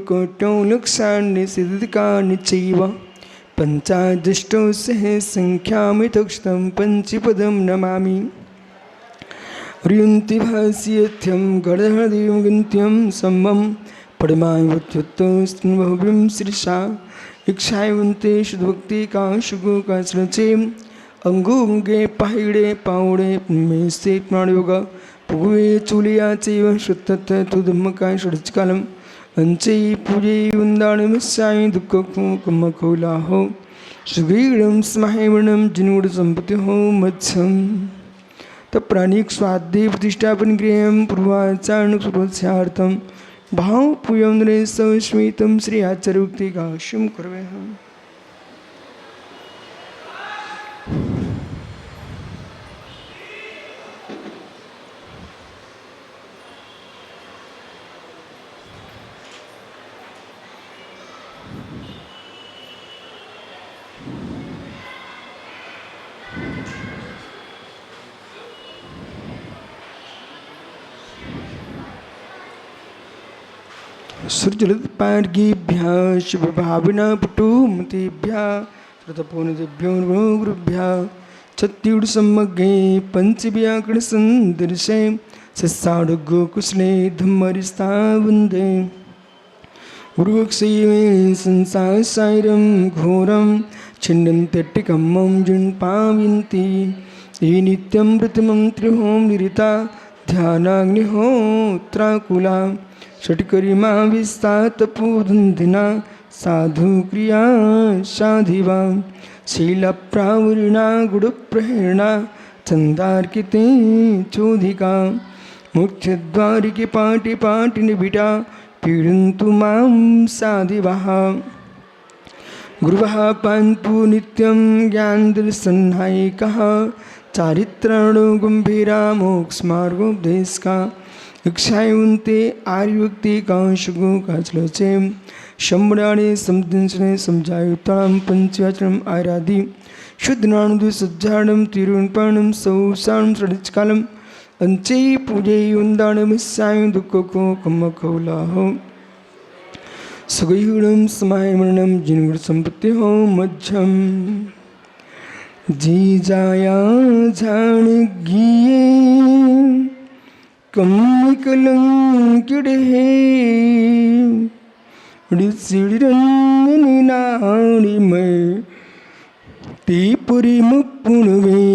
कोटो लक्षान्यसिद्धिकानि चैव पञ्चादष्टौ सह संख्यामितोक्तं पञ्चपदं नमामि। ह्रियन्ति भास्यथ्यं गणहृदयं गन्त्यं सम्मं परमायुत्युत्तोस्त्वं शीर्षा इक्षायन्ते शुद्धभक्तिकाशुगोकाश्रचे अंगुंगे पाहिडे पावडे मेस्ते प्राणयोग पुगे चुलिया चैव श्रुतत तुधम्मकाय षड्कालम् अंचे पूजे वंदाणमस्याय दुःखकुमकुलाहो सुगीडं स्महेवणं जिनुड संपत्ति हो मत्सम तप्राणिक स्वाध्याय प्रतिष्ठापन गृहं पूर्वाचारण पूर्वस्यार्थं भाव पूयं नरे सस्मितं श्री आचार्योक्ति काश्यं कर्वेहम्। सूर्यजलत्पार्गीभ्यः शुभभाविना पटुमतीभ्यः श्रुतपूर्णतेभ्यो गुरुभ्यः छत्तीसम्मग्गे पंचव्याकरणसन्दर्शे सस्साडुगोकुशले धम्मरिस्ता वन्दे गुरुक्षये संसारसारं घोरं छिन्नन्त्यट्टिकम्मं जुन्पाविन्ति ये नित्यं व्रतमन्त्रिहों निरिता ध्यानाग्निहोत्राकुला षट्करिमा विस्तातपूर्दिना साधु क्रिया साधिवा शीलप्रावृणा गुडप्रहेणा चंदार्किते चोधिका मुख्यद्वारिके पाटि पाटि निबिटा पीडन्तु मां साधिवाः गुरुवः पान्पु नित्यं ज्ञानदर्शननायकः चारित्राणो गम्भीरा मोक्षमार्गोपदेशका इक्षायन्ते आर्युक्तिकांशुगो काचलचे शंबराणे समदिंसने समझायुतां पंचवाचनम आराधि शुद्धनानुदु सज्जाणं तिरुणपाणं सौसाणं षड्कालम् अंचे पूजे वंदाणमस्याय दुःखको कम्मकौलाहो सुगयुणं समायमरणं जिनुड संपत्ति हो मध्यम जी जाया जान गिये कम्मिकलंकिड़े सिड़रंगनी नाड़ी में तीपुरी मुपुणवे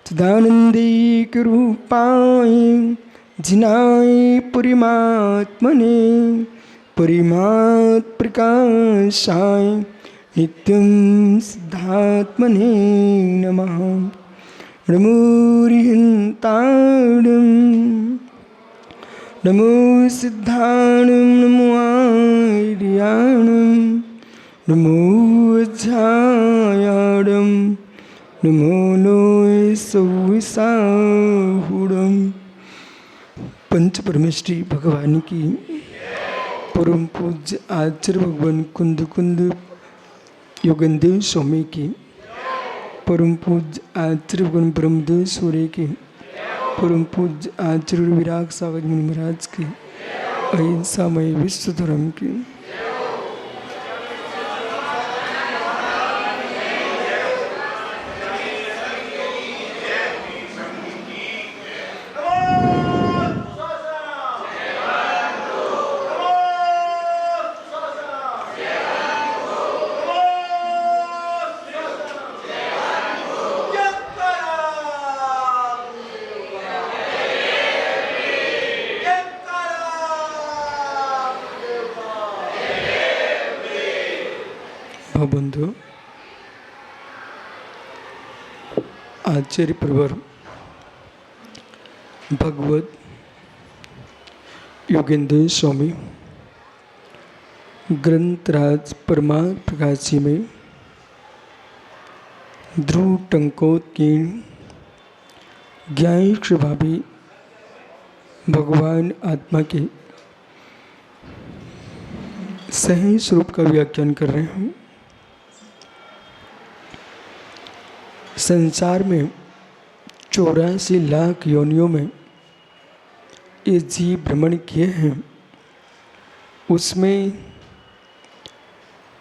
सदानंदी के रूपाय जिनाय परिमात्मने परिमात् प्रकाशाय नित्यं सिद्धात्मने नमः। नमोरिहंताणं नमो सिद्धाणं नमो आर्याणं नमो अध्यायाणं नमो लोय सौसाहुडं। पंच परमेश्वरी भगवान की परम पूज्य आचार्य भगवान कुंद कुंद योगेंद्र स्वामी की परम पूज्य आचार्य भगवान ब्रह्मदेव सूर्य की परम पूज्य आचार्य विराग सागर मुनि महाराज की अहिंसामय विश्व धर्म की बंधु आचार्य प्रवर भगवत योगेंद्र स्वामी ग्रंथराज परमा प्रकाशी में ध्रुव टंकोत्कीर्ण ज्ञान स्वभावी भगवान आत्मा के सही स्वरूप का व्याख्यान कर रहे हैं। संसार में 84 लाख योनियों में ये जीव भ्रमण किए हैं, उसमें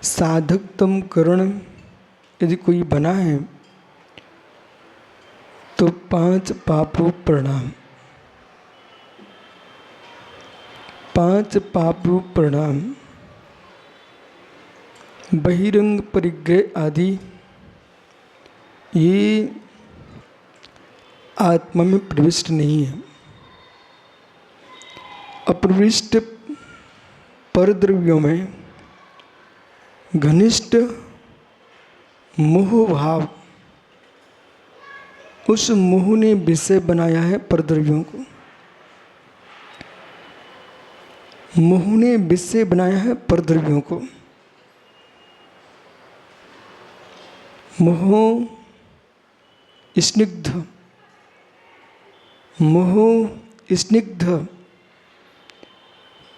साधकतम करण यदि कोई बना है तो 5 पापों प्रणाम, 5 पापों प्रणाम, बहिरंग परिग्रह आदि ये आत्मा में प्रविष्ट नहीं है। अप्रविष्ट परद्रव्यों में घनिष्ठ मोह भाव, उस मोह ने विषय बनाया है परद्रव्यों को। मोह ने विषय बनाया है परद्रव्यों को। मोह स्निग्ध, मोह स्निग्ध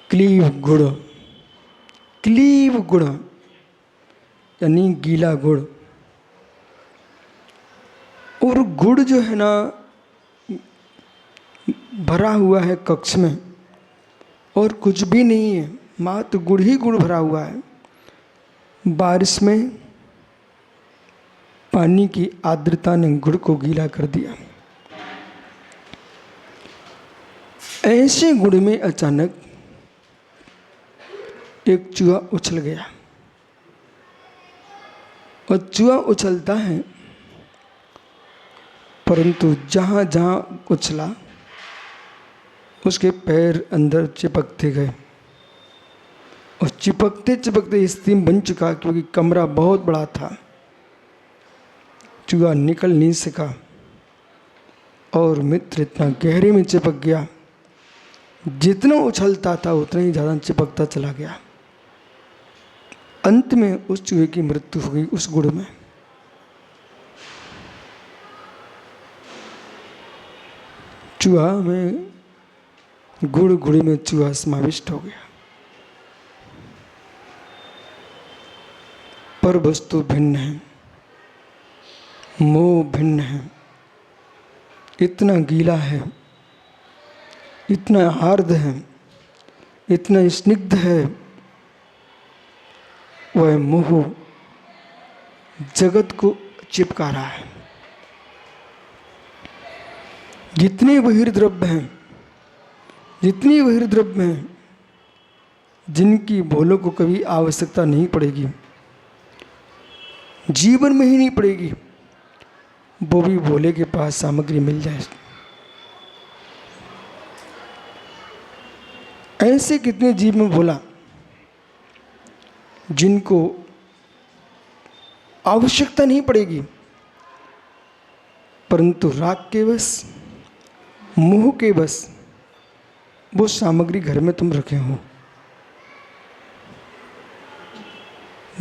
क्लीव गुण, क्लीव गुण यानी गीला गुड़। और गुड़ जो है ना भरा हुआ है कक्ष में और कुछ भी नहीं है, मात्र गुड़ ही गुड़ भरा हुआ है। बारिश में पानी की आर्द्रता ने गुड़ को गीला कर दिया। ऐसे गुड़ में अचानक एक चूहा उछल गया और चूहा उछलता है, परंतु जहाँ जहाँ उछला उसके पैर अंदर चिपकते गए और चिपकते चिपकते स्थिति बन चुका, क्योंकि कमरा बहुत बड़ा था। चूहा निकल नहीं सका और मित्र इतना गहरे में चिपक गया, जितना उछलता था उतना ही ज़्यादा चिपकता चला गया। अंत में उस चूहे की मृत्यु हो गई उस गुड़ में। चूहा में गुड़, गुड़ी में चूहा समाविष्ट हो गया। पर वस्तु भिन्न है, मोह भिन्न है। इतना गीला है, इतना हार्द है, इतना स्निग्ध है, वह मोह जगत को चिपका रहा है। जितने बहिर्द्रव्य हैं, जितनी बहिर्द्रव्य हैं जिनकी भोलों को कभी आवश्यकता नहीं पड़ेगी, जीवन में ही नहीं पड़ेगी, वो भी भोले के पास सामग्री मिल जाए। ऐसे कितने जीव में भोला जिनको आवश्यकता नहीं पड़ेगी, परंतु राग के वश, मोह के वश वो सामग्री घर में तुम रखे हो।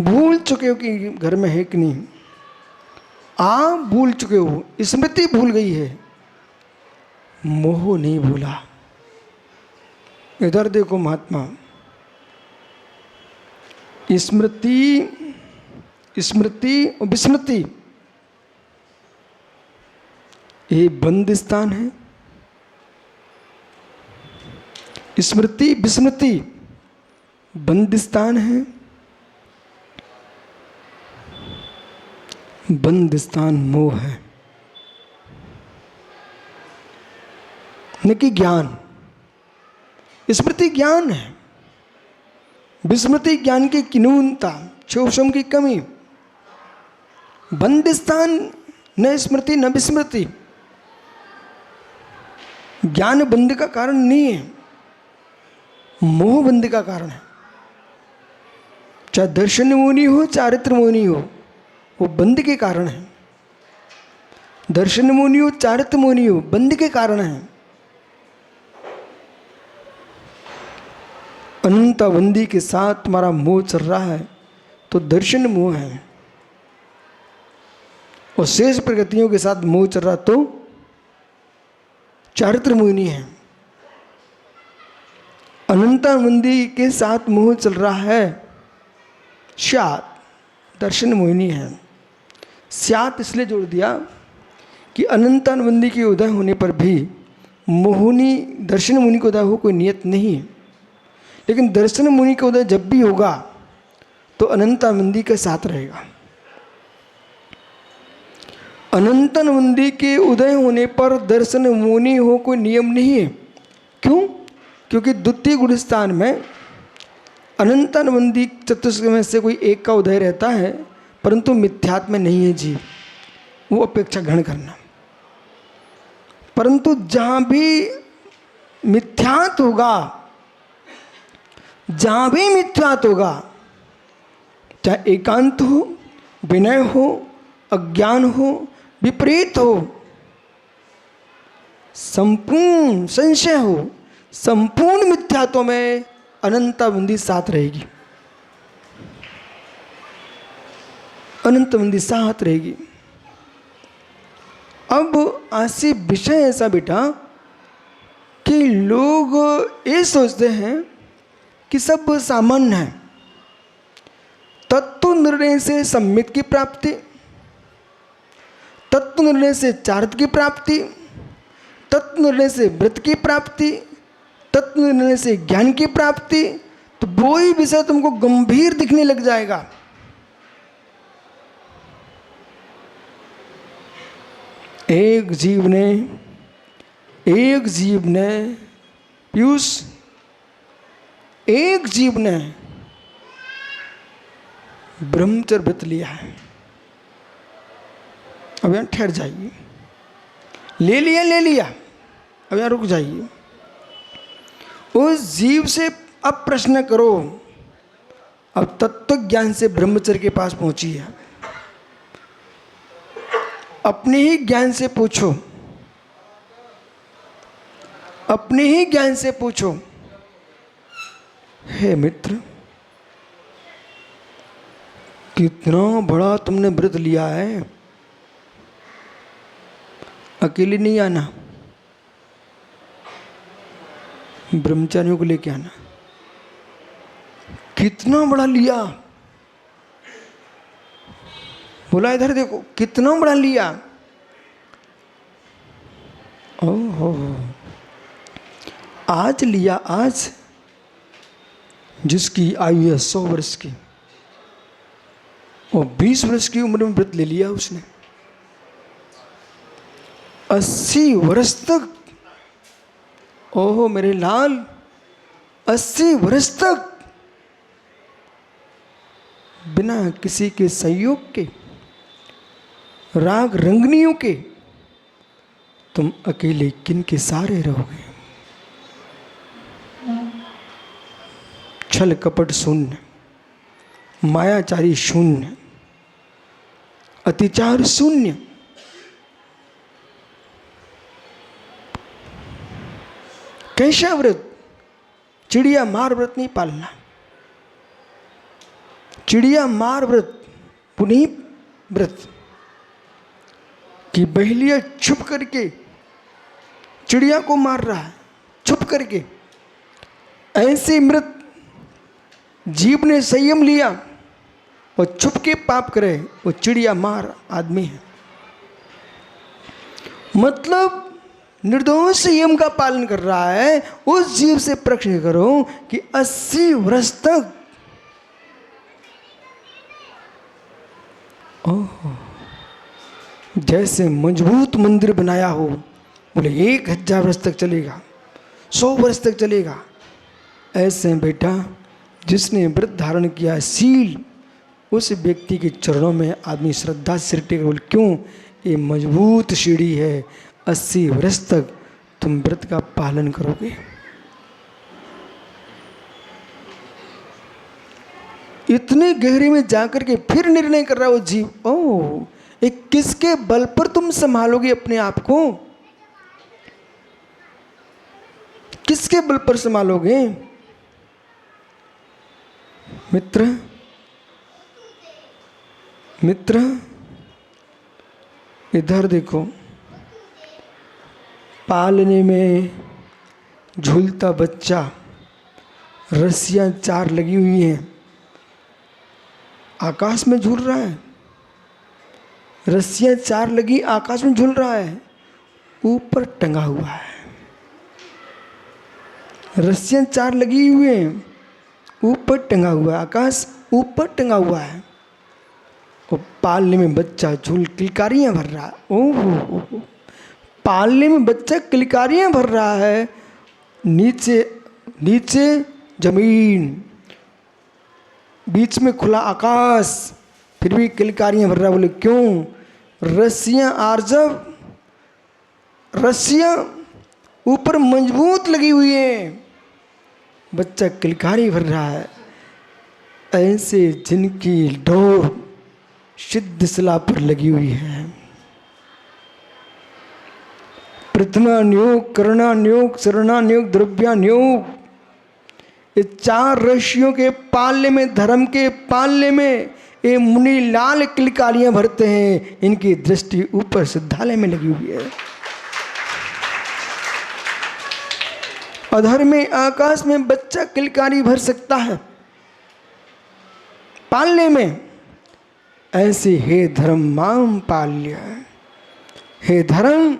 भूल चुके हो कि घर में है कि नहीं, आप भूल चुके हो, स्मृति भूल गई है, मोह नहीं भूला। इधर देखो महात्मा, स्मृति, स्मृति और विस्मृति ये बंद स्थान है। स्मृति विस्मृति बंद स्थान है, बंद स्थान मोह है, न कि ज्ञान। स्मृति ज्ञान है, विस्मृति ज्ञान की किन्यूनता, क्षोभम की कमी। बंद स्थान न स्मृति न विस्मृति। ज्ञान बंद का कारण नहीं है, मोह बंद का कारण है। चाहे दर्शन मोहनी हो, चारित्र मोहनी हो, वो बंद के कारण है। दर्शन मोहनी हो, चारित्र मोहनी हो, बंद के कारण है। अनंताबंदी के साथ तुम्हारा मोह चल रहा है तो दर्शन मोह है, और शेष प्रगतियों के साथ मोह चल रहा तो चारित्र मोहिनी है। अनंताबंदी के साथ मोह चल रहा है स्यात, दर्शन मोहिनी है। स्यात इसलिए जोड़ दिया कि अनंताबंदी के उदय होने पर भी मोहिनी, दर्शन मोहिनी को उदय हो कोई नियत नहीं है, लेकिन दर्शन मुनि का उदय जब भी होगा तो अनंतानंदी के साथ रहेगा। अनंतानंदी के उदय होने पर दर्शन मुनि हो कोई नियम नहीं है। क्यों? क्योंकि द्वितीय गुण स्थान में अनंतानंदी चतुष्क में से कोई एक का उदय रहता है, परंतु मिथ्यात्व में नहीं है जीव, वो अपेक्षा ग्रहण करना। परंतु जहां भी मिथ्यात्व होगा, जहां भी मिथ्यात्व होगा, चाहे एकांत हो, विनय हो, अज्ञान हो, विपरीत हो, संपूर्ण संशय हो, संपूर्ण मिथ्यात्व में अनंतानंदी साथ रहेगी, अनंतानंदी साथ रहेगी। अब ऐसी विषय ऐसा बेटा कि लोग ये सोचते हैं कि सब सामान्य है। तत्व निर्णय से सम्मित की प्राप्ति, तत्व निर्णय से चार्थ की प्राप्ति, तत्व निर्णय से व्रत की प्राप्ति, तत्व निर्णय से ज्ञान की प्राप्ति, तो वो ही विषय तुमको गंभीर दिखने लग जाएगा। एक जीव ने पीयूष, एक जीव ने ब्रह्मचर्य व्रत लिया है। अब यहाँ ठहर जाइए, ले लिया, अब यहाँ रुक जाइए। उस जीव से अब प्रश्न करो, अब तत्व ज्ञान से ब्रह्मचर्य के पास पहुंची है, अपने ही ज्ञान से पूछो, अपने ही ज्ञान से पूछो, हे मित्र कितना बड़ा तुमने व्रत लिया है, अकेले नहीं आना, ब्रह्मचारियों को लेके आना। कितना बड़ा लिया, बोला इधर देखो कितना बड़ा लिया। ओहो, आज लिया, आज जिसकी आयु है 100 वर्ष की, और 20 वर्ष की उम्र में व्रत ले लिया उसने, 80 वर्ष तक। ओहो मेरे लाल, 80 वर्ष तक बिना किसी के सहयोग के, राग रंगनियों के, तुम अकेले किन के सारे रहोगे। छल कपट शून्य, मायाचारी शून्य, अतिचार शून्य, कैसा व्रत? चिड़िया मार व्रत नहीं पालना, चिड़िया मार व्रत, पुनीह व्रत कि बहेलिया छुप करके चिड़िया को मार रहा है, छुप करके। ऐसे व्रत जीव ने संयम लिया और छुप के पाप करे, वो चिड़िया मार आदमी है। मतलब निर्दोष संयम का पालन कर रहा है। उस जीव से प्रश्न करो कि 80 वर्ष तक, ओह जैसे मजबूत मंदिर बनाया हो, बोले 1000 वर्ष तक चलेगा, 100 वर्ष तक चलेगा। ऐसे बेटा जिसने व्रत धारण किया, शील, उस व्यक्ति के चरणों में आदमी श्रद्धा सिर टेक, बोले क्यों? ये मजबूत सीढ़ी है, 80 वर्ष तक तुम व्रत का पालन करोगे। इतने गहरे में जाकर के फिर निर्णय कर रहा है वो जीव, ओह एक किसके बल पर तुम संभालोगे अपने आप को? किसके बल पर संभालोगे? मित्र इधर देखो, पालने में झूलता बच्चा, रस्सियां 4 लगी हुई हैं, आकाश में झूल रहा है। रस्सियां 4 लगी, आकाश में झूल रहा है, ऊपर टंगा हुआ है। रस्सियां 4 लगी हुई हैं, ऊपर टंगा हुआ है, आकाश ऊपर टंगा हुआ है और पालने में बच्चा झूल किलकारियाँ भर रहा है। ओहो, पालने में बच्चा किलकारियाँ भर रहा है, नीचे नीचे जमीन, बीच में खुला आकाश, फिर भी किलकारियाँ भर रहा। बोले क्यों? रस्सियाँ आर्जव, रस्सियाँ ऊपर मजबूत लगी हुई हैं, बच्चा किलकारी भर रहा है। ऐसे जिनकी डोर सिद्ध शिला पर लगी हुई है, प्रथमान्योग, करणान्योग, शरणान्योग, द्रव्यान्योग, ये 4 ऋषियों के पालने में, धर्म के पालने में ये मुनि लाल किलकारियां भरते हैं। इनकी दृष्टि ऊपर सिद्धालय में लगी हुई है। अधर में, आकाश में बच्चा किलकारी भर सकता है पालने में। ऐसे हे धर्म माम पाल्य, हे धर्म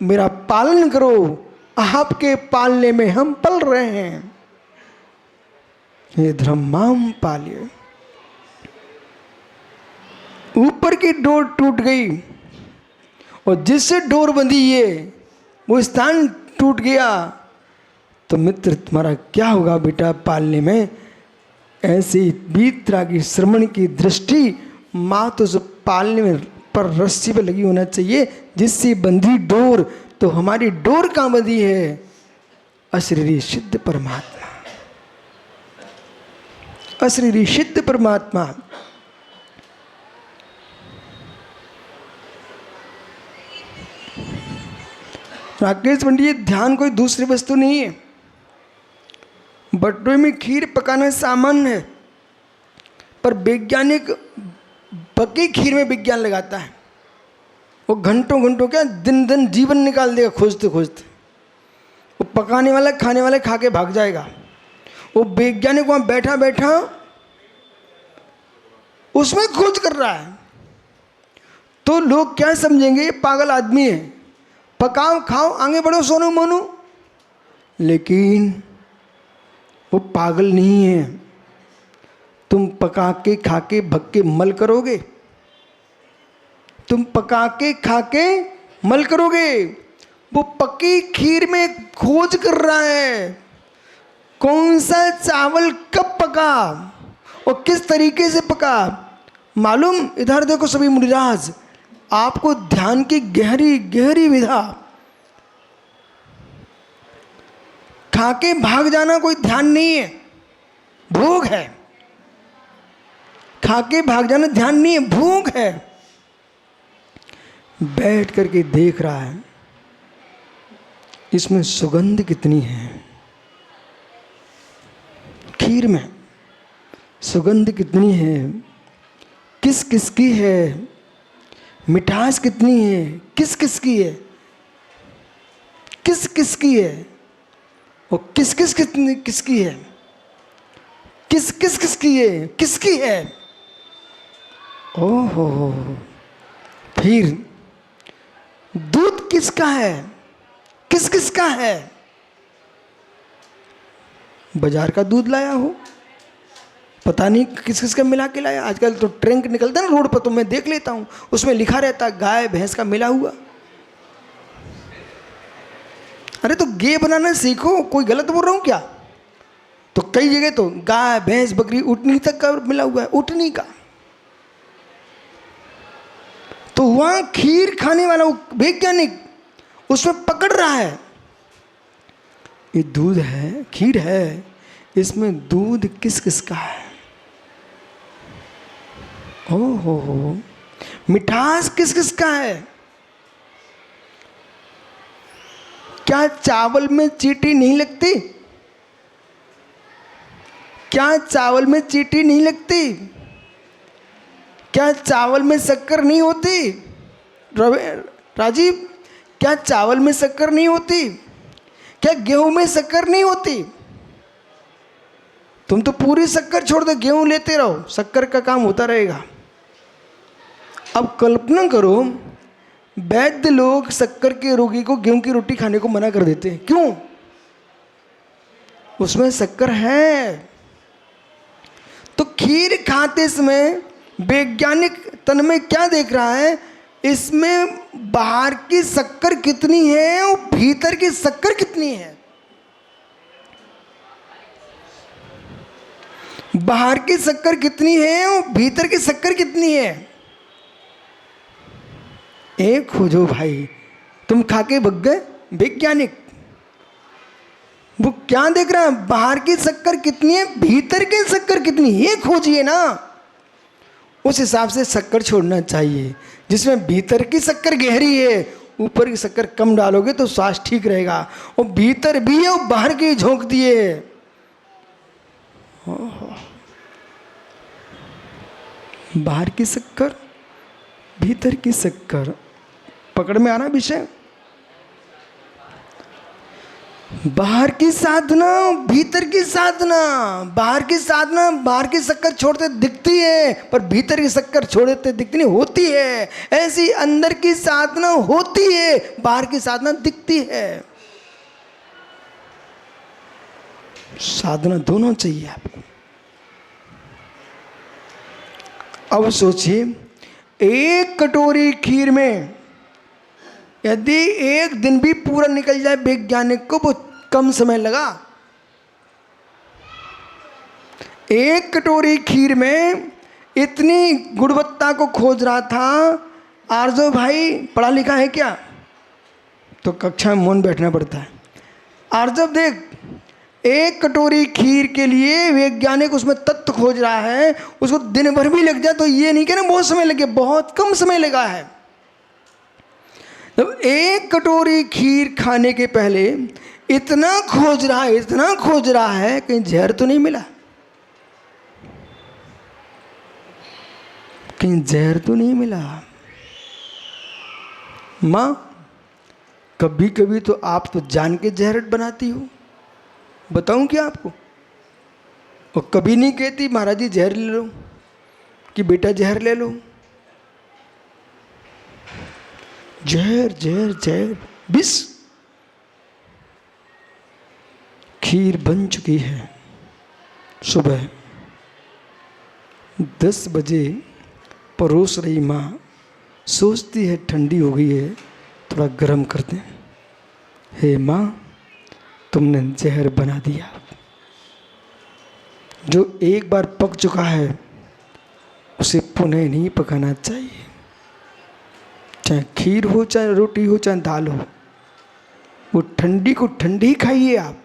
मेरा पालन करो, आपके पालने में हम पल रहे हैं। हे धर्म माम पाल्य। ऊपर की डोर टूट गई और जिससे डोर बंधी है वो स्थान टूट गया, तो मित्र तुम्हारा क्या होगा बेटा पालने में? ऐसे वीतरागी श्रमण की दृष्टि माँ तो जो पालने में पर रस्सी पे लगी होना चाहिए, जिससे बंधी डोर। तो हमारी डोर कहाँ बंधी है? अशरीरी सिद्ध परमात्मा, अशरीरी सिद्ध परमात्मा। राकेश पंडित, ध्यान कोई दूसरी वस्तु नहीं है। बटुए में खीर पकाना सामान्य है, पर वैज्ञानिक पकी खीर में विज्ञान लगाता है। वो घंटों घंटों क्या दिन दिन जीवन निकाल देगा खोजते खोजते। वो पकाने वाला खाने वाले खा के भाग जाएगा। वो वैज्ञानिक वहाँ बैठा बैठा उसमें खोज कर रहा है। तो लोग क्या समझेंगे? ये पागल आदमी है, पकाओ खाओ आगे बढ़ो सोनो मोनो। लेकिन वो पागल नहीं है। तुम पका के खा के भग के मल करोगे, तुम पका के खा के मल करोगे। वो पकी खीर में खोज कर रहा है कौन सा चावल कब पका और किस तरीके से पका। मालूम? इधर देखो सभी मुनिराज, आपको ध्यान की गहरी गहरी विधा। खा के भाग जाना कोई ध्यान नहीं है, भोग है। खा के भाग जाना ध्यान नहीं है, भोग है। बैठ करके देख रहा है इसमें सुगंध कितनी है, खीर में सुगंध कितनी है, किस किस की है, मिठास कितनी है, किस किस की है, किस किस की है, और किस किस कितनी किसकी है, किस किस किसकी है, किसकी है। ओहो, फिर दूध किसका है, किस किसका है? बाजार का दूध लाया हो, पता नहीं किस किस का मिला के लाया। आजकल तो ट्रंक निकलता है ना रोड पर, तो मैं देख लेता हूं, उसमें लिखा रहता है गाय भैंस का मिला हुआ। अरे तो गे बनाना सीखो, कोई गलत बोल रहा हूं क्या? तो कई जगह तो गाय भैंस बकरी ऊँटनी तक का मिला हुआ है, ऊँटनी का। तो वहां खीर खाने वाला वैज्ञानिक उसमें पकड़ रहा है, ये दूध है, खीर है, इसमें दूध किस किस का है। ओहो, मिठास किस किस का है। क्या चावल में चींटी नहीं लगती? क्या चावल में चींटी नहीं लगती? क्या चावल में शक्कर नहीं होती? राजीव, क्या चावल में शक्कर नहीं होती? क्या गेहूं में शक्कर नहीं होती? तुम तो पूरी शक्कर छोड़ दो, गेहूं लेते रहो, शक्कर का काम होता रहेगा। अब कल्पना करो, वैद्य लोग शक्कर के रोगी को गेहूं की रोटी खाने को मना कर देते हैं। क्यों? उसमें शक्कर है। तो खीर खाते समय वैज्ञानिक तन में क्या देख रहा है, इसमें बाहर की शक्कर कितनी है और भीतर की शक्कर कितनी है। बाहर की शक्कर कितनी है और भीतर की शक्कर कितनी है। एक हो जो भाई, तुम खा के भग गए। वैज्ञानिक वो क्या देख रहा है, बाहर की शक्कर कितनी है, भीतर की शक्कर कितनी है, ये खोजिए ना। उस हिसाब से शक्कर छोड़ना चाहिए। जिसमें भीतर की शक्कर गहरी है, ऊपर की शक्कर कम डालोगे तो स्वास्थ्य ठीक रहेगा। और भीतर भी है और बाहर की झोंक दिए। बाहर की शक्कर, भीतर की शक्कर, पकड़ में आना विषय। बाहर की साधना, भीतर की साधना। बाहर की साधना, बाहर की शक्कर छोड़ते दिखती है, पर भीतर की शक्कर छोड़ते दिखती नहीं, होती है। ऐसी अंदर की साधना होती है, बाहर की साधना दिखती है। साधना दोनों चाहिए आपको। अब सोचिए, एक कटोरी खीर में यदि एक दिन भी पूरा निकल जाए, वैज्ञानिक को वो कम समय लगा। एक कटोरी खीर में इतनी गुणवत्ता को खोज रहा था। आरजो भाई पढ़ा लिखा है क्या? तो कक्षा में मौन बैठना पड़ता है। आरजब देख, एक कटोरी खीर के लिए वैज्ञानिक उसमें तत्व खोज रहा है, उसको दिन भर भी लग जाए तो ये नहीं कहना बहुत समय लगे, बहुत कम समय लगा है। जब एक कटोरी खीर खाने के पहले इतना खोज रहा है, इतना खोज रहा है, कहीं जहर तो नहीं मिला, कहीं जहर तो नहीं मिला। माँ कभी कभी तो आप तो जान के जहर बनाती हो, बताऊं क्या आपको? और कभी नहीं कहती महाराज जी जहर ले लो, कि बेटा जहर ले लो। जहर जहर जहर विष। खीर बन चुकी है। सुबह 10 बजे परोस रही माँ सोचती है ठंडी हो गई है, थोड़ा गर्म कर दें। हे माँ, तुमने जहर बना दिया। जो एक बार पक चुका है उसे पुनः नहीं पकाना चाहिए। चाहे खीर हो, चाहे रोटी हो, चाहे दाल हो, वो ठंडी को ठंडी खाइए आप।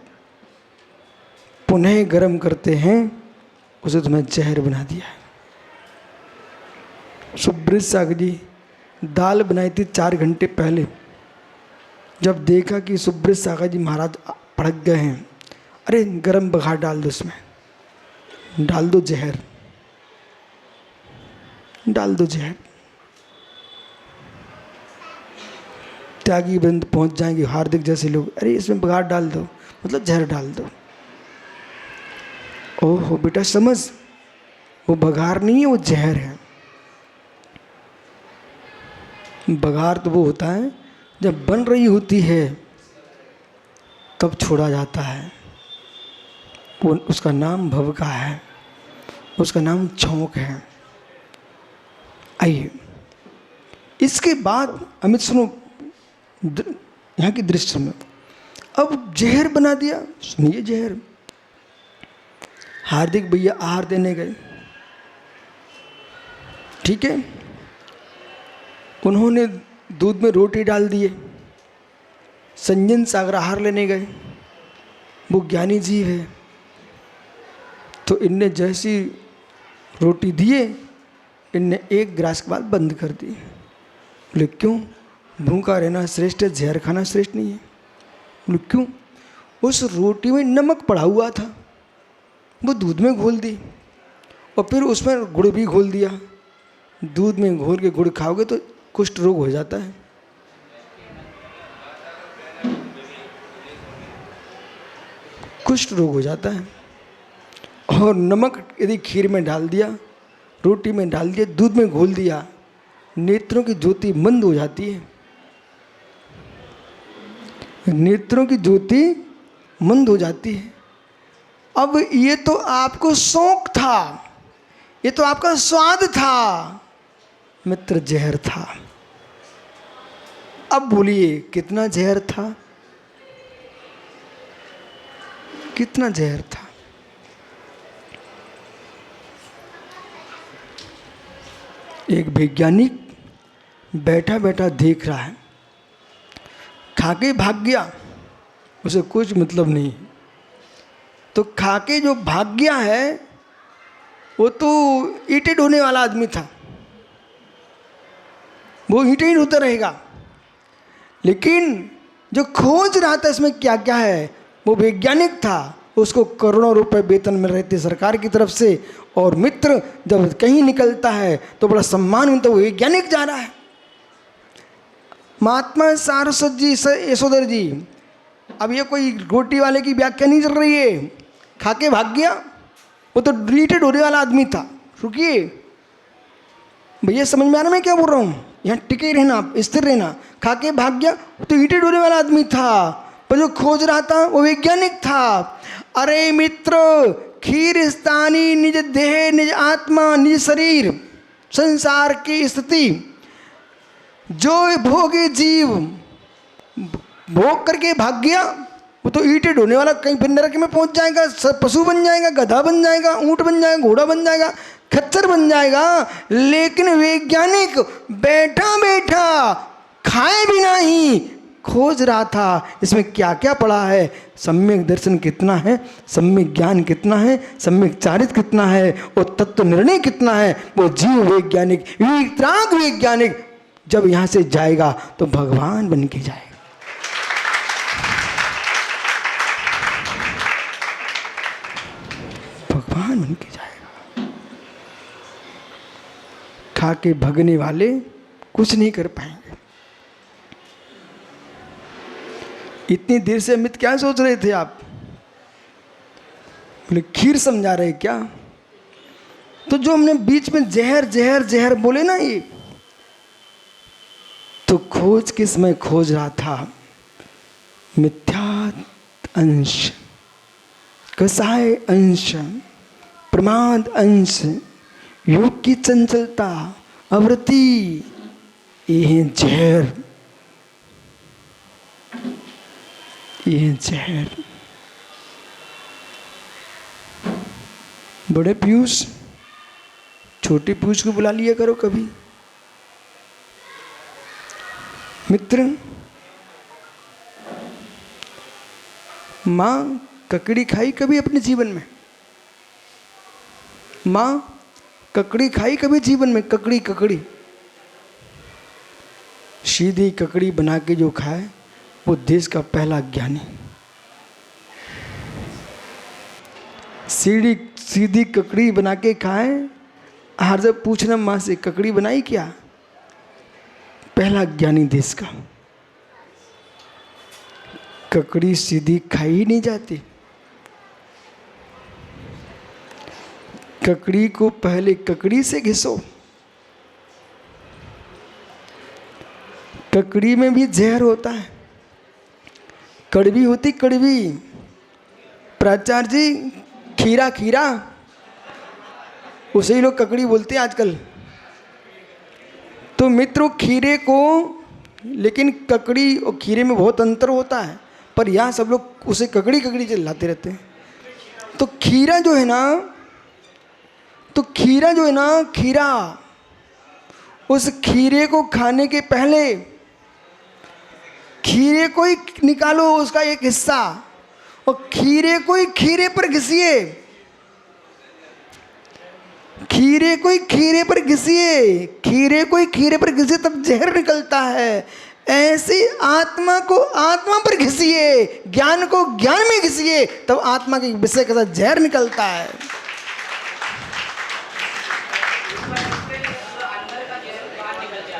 पुनः गर्म करते हैं उसे तुम्हें जहर बना दिया है। सुब्रत सागर जी दाल बनाई थी 4 घंटे पहले। जब देखा कि सुब्रत सागर जी महाराज भड़क गए हैं, अरे गरम बघार डाल दो, उसमें डाल दो जहर, डाल दो जहर। त्यागी बंद पहुंच जाएंगे, हार्दिक जैसे लोग, अरे इसमें बघार डाल दो, मतलब जहर डाल दो। ओहो बेटा समझ, वो बघार नहीं है, वो जहर है। बघार तो वो होता है जब बन रही होती है तब छोड़ा जाता है, वो उसका नाम भवका है, उसका नाम छौंक है। आइए इसके बाद अमित सुनो, यहाँ की दृष्टि में अब जहर बना दिया। सुनिए जहर। हार्दिक भैया आहार देने गए, ठीक है, उन्होंने दूध में रोटी डाल दिए। संजन सागर आहार लेने गए, वो ज्ञानी जीव है, तो इनने जैसी रोटी दिए, इनने एक ग्रास के बाद बंद कर दी। बोले क्यों? भूखा रहना श्रेष्ठ है, जहर खाना श्रेष्ठ नहीं है। बोले क्यों? उस रोटी में नमक पड़ा हुआ था, वो दूध में घोल दी, और फिर उसमें गुड़ भी घोल दिया। दूध में घोल के गुड़ खाओगे तो कुष्ठ रोग हो जाता है। कुष्ठ रोग हो जाता है। और नमक यदि खीर में डाल दिया, रोटी में डाल दिया, दूध में घोल दिया, नेत्रों की ज्योति मंद हो जाती है। नेत्रों की ज्योति मंद हो जाती है। अब ये तो आपको शौक था, ये तो आपका स्वाद था, मित्र जहर था। अब बोलिए कितना जहर था, कितना जहर था। एक वैज्ञानिक बैठा बैठा देख रहा है, खाके भाग गया, उसे कुछ मतलब नहीं। तो खाके जो भाग गया है वो तो ईंटें ढोने वाला आदमी था, वो ईंटें ही ढोता रहेगा। लेकिन जो खोज रहा था इसमें क्या क्या है, वो वैज्ञानिक था, उसको करोड़ों रुपए वेतन मिल रहे थे सरकार की तरफ से। और मित्र जब कहीं निकलता है तो बड़ा सम्मान मिलता है, वो वैज्ञानिक जा रहा है। महात्मा सारस्वत जी यशोधर जी, अब ये कोई रोटी वाले की व्याख्या नहीं चल रही है, खाके भाग गया, वो तो ईंटें ढोने वाला आदमी था। रुकिए भैया, समझ में आ रहा मैं क्या बोल रहा हूँ, यहाँ टिके रहना, स्थिर रहना। खाके भाग गया तो ईंटें ढोने वाला आदमी था, पर जो खोज रहा था वो वैज्ञानिक था। अरे मित्र, खीर स्थानी निज देह निज आत्मा निज शरीर संसार की स्थिति, जो भोगी जीव भोग करके भाग गया, वो तो ईंटें ढोने वाला कहीं फिर नरक में पहुंच जाएगा, पशु बन जाएगा, गधा बन जाएगा, ऊंट बन जाएगा, घोड़ा बन जाएगा, खच्चर बन जाएगा। लेकिन वैज्ञानिक बैठा बैठा खाए बिना ही खोज रहा था इसमें क्या क्या पड़ा है, सम्यक दर्शन कितना है, सम्यक ज्ञान कितना है, सम्यक चारित्र कितना है, और तत्व निर्णय कितना है। वो जीव वैज्ञानिक, वितराग वैज्ञानिक जब यहाँ से जाएगा तो भगवान बन के जाएगा। भगवान बन के जाएगा। खा के भगने वाले कुछ नहीं कर पाएंगे। इतनी देर से अमित क्या सोच रहे थे आप? बोले खीर समझा रहे क्या? तो जो हमने बीच में जहर जहर जहर बोले ना, ये तो खोज किस में खोज रहा था? मिथ्या अंश, कसाय अंश, प्रमाद अंश, योग की चंचलता, अवृत्ति, ये जहर, ये जहर। बड़े पीयूष छोटे पीयूष को बुला लिया करो कभी। मित्र, माँ ककड़ी खाई कभी अपने जीवन में? माँ ककड़ी खाई कभी जीवन में? ककड़ी ककड़ी सीधी ककड़ी बना के जो खाए वो देश का पहला ज्ञानी। सीधी सीधी ककड़ी बना के खाए, हर जब पूछना माँ से ककड़ी बनाई क्या, पहला ज्ञानी देश का। ककड़ी सीधी खाई ही नहीं जाती, ककड़ी को पहले ककड़ी से घिसो। ककड़ी में भी जहर होता है, कड़वी होती कड़वी। प्राचार्य जी खीरा खीरा, उसे ही लोग ककड़ी बोलते हैं आजकल। तो मित्रों खीरे को, लेकिन ककड़ी और खीरे में बहुत अंतर होता है, पर यहाँ सब लोग उसे ककड़ी ककड़ी चिल्लाते रहते हैं। तो खीरा जो है ना, तो खीरा जो है ना, खीरा, उस खीरे को खाने के पहले खीरे को ही निकालो उसका एक हिस्सा, और खीरे को ही खीरे पर घिसिए, खीरे को ही खीरे पर घिसिए, खीरे को ही खीरे पर घिसिए, तब जहर निकलता है। ऐसे आत्मा को आत्मा पर घिसिए, ज्ञान को ज्ञान में घिसिए, तब आत्मा के विषय के साथ जहर निकलता है।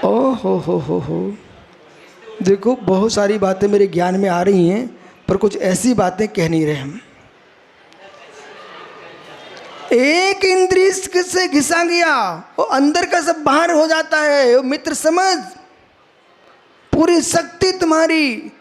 ओ हो, देखो बहुत सारी बातें मेरे ज्ञान में आ रही हैं, पर कुछ ऐसी बातें कह नहीं रहे हम। एक इंद्रिय से घिसा गया, वो अंदर का सब बाहर हो जाता है। वो मित्र समझ, पूरी शक्ति तुम्हारी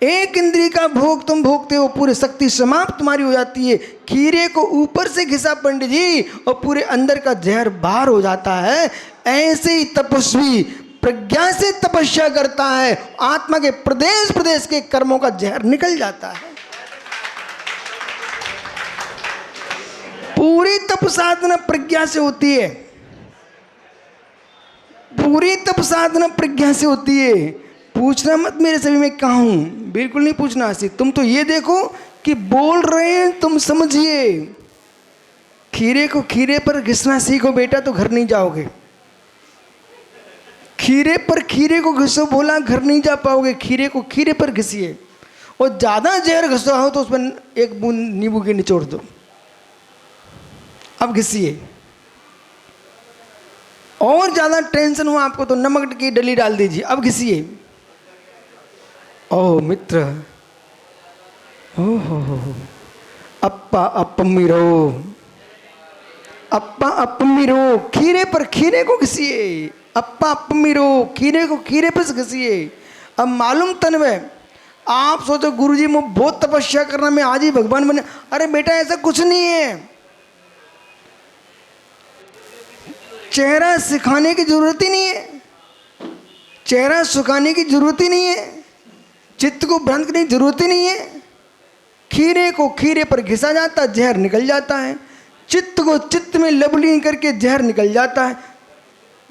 एक इंद्री का भोग तुम भोगते हो, पूरी शक्ति समाप्त तुम्हारी हो जाती है। खीरे को ऊपर से घिसा पंडित जी और पूरे अंदर का जहर बाहर हो जाता है। ऐसे ही तपस्वी प्रज्ञा से तपस्या करता है, आत्मा के प्रदेश प्रदेश के कर्मों का जहर निकल जाता है। पूरी तप साधना प्रज्ञा से होती है, पूरी तप साधना प्रज्ञा से होती है। पूछना मत मेरे से भी मैं कहाँ हूं, बिल्कुल नहीं पूछना आसी। तुम तो ये देखो कि बोल रहे हैं, तुम समझिए। खीरे को खीरे पर घिसना सीखो बेटा, तो घर नहीं जाओगे। खीरे पर खीरे को घिसो बोला, घर नहीं जा पाओगे। खीरे को खीरे पर घिसिए, और ज़्यादा जहर घिसा हो तो उसमें एक बूंद नींबू की निचोड़ दो। अब घिसिए। और ज़्यादा टेंशन हुआ आपको तो नमक की डली डाल दीजिए। अब घिसिए। ओ मित्र, ओहो, अप्पा अपमिरो, अप्पा अपमिरो, खीरे पर खीरे को घिसिए। अप्पा अपमिरो, खीरे को खीरे पर घिसिए। अब मालूम तन्वय, आप सोचो गुरुजी मैं बहुत तपस्या करना, मैं आज ही भगवान बने। अरे बेटा ऐसा कुछ नहीं है। चेहरा सिखाने की जरूरत ही नहीं है, चेहरा सुखाने की जरूरत ही नहीं है, चित्त को भ्रांत करने की जरूरत ही नहीं है। खीरे को खीरे पर घिसा जाता, जहर निकल जाता है। चित्त को चित्त में लबलीन करके जहर निकल जाता है।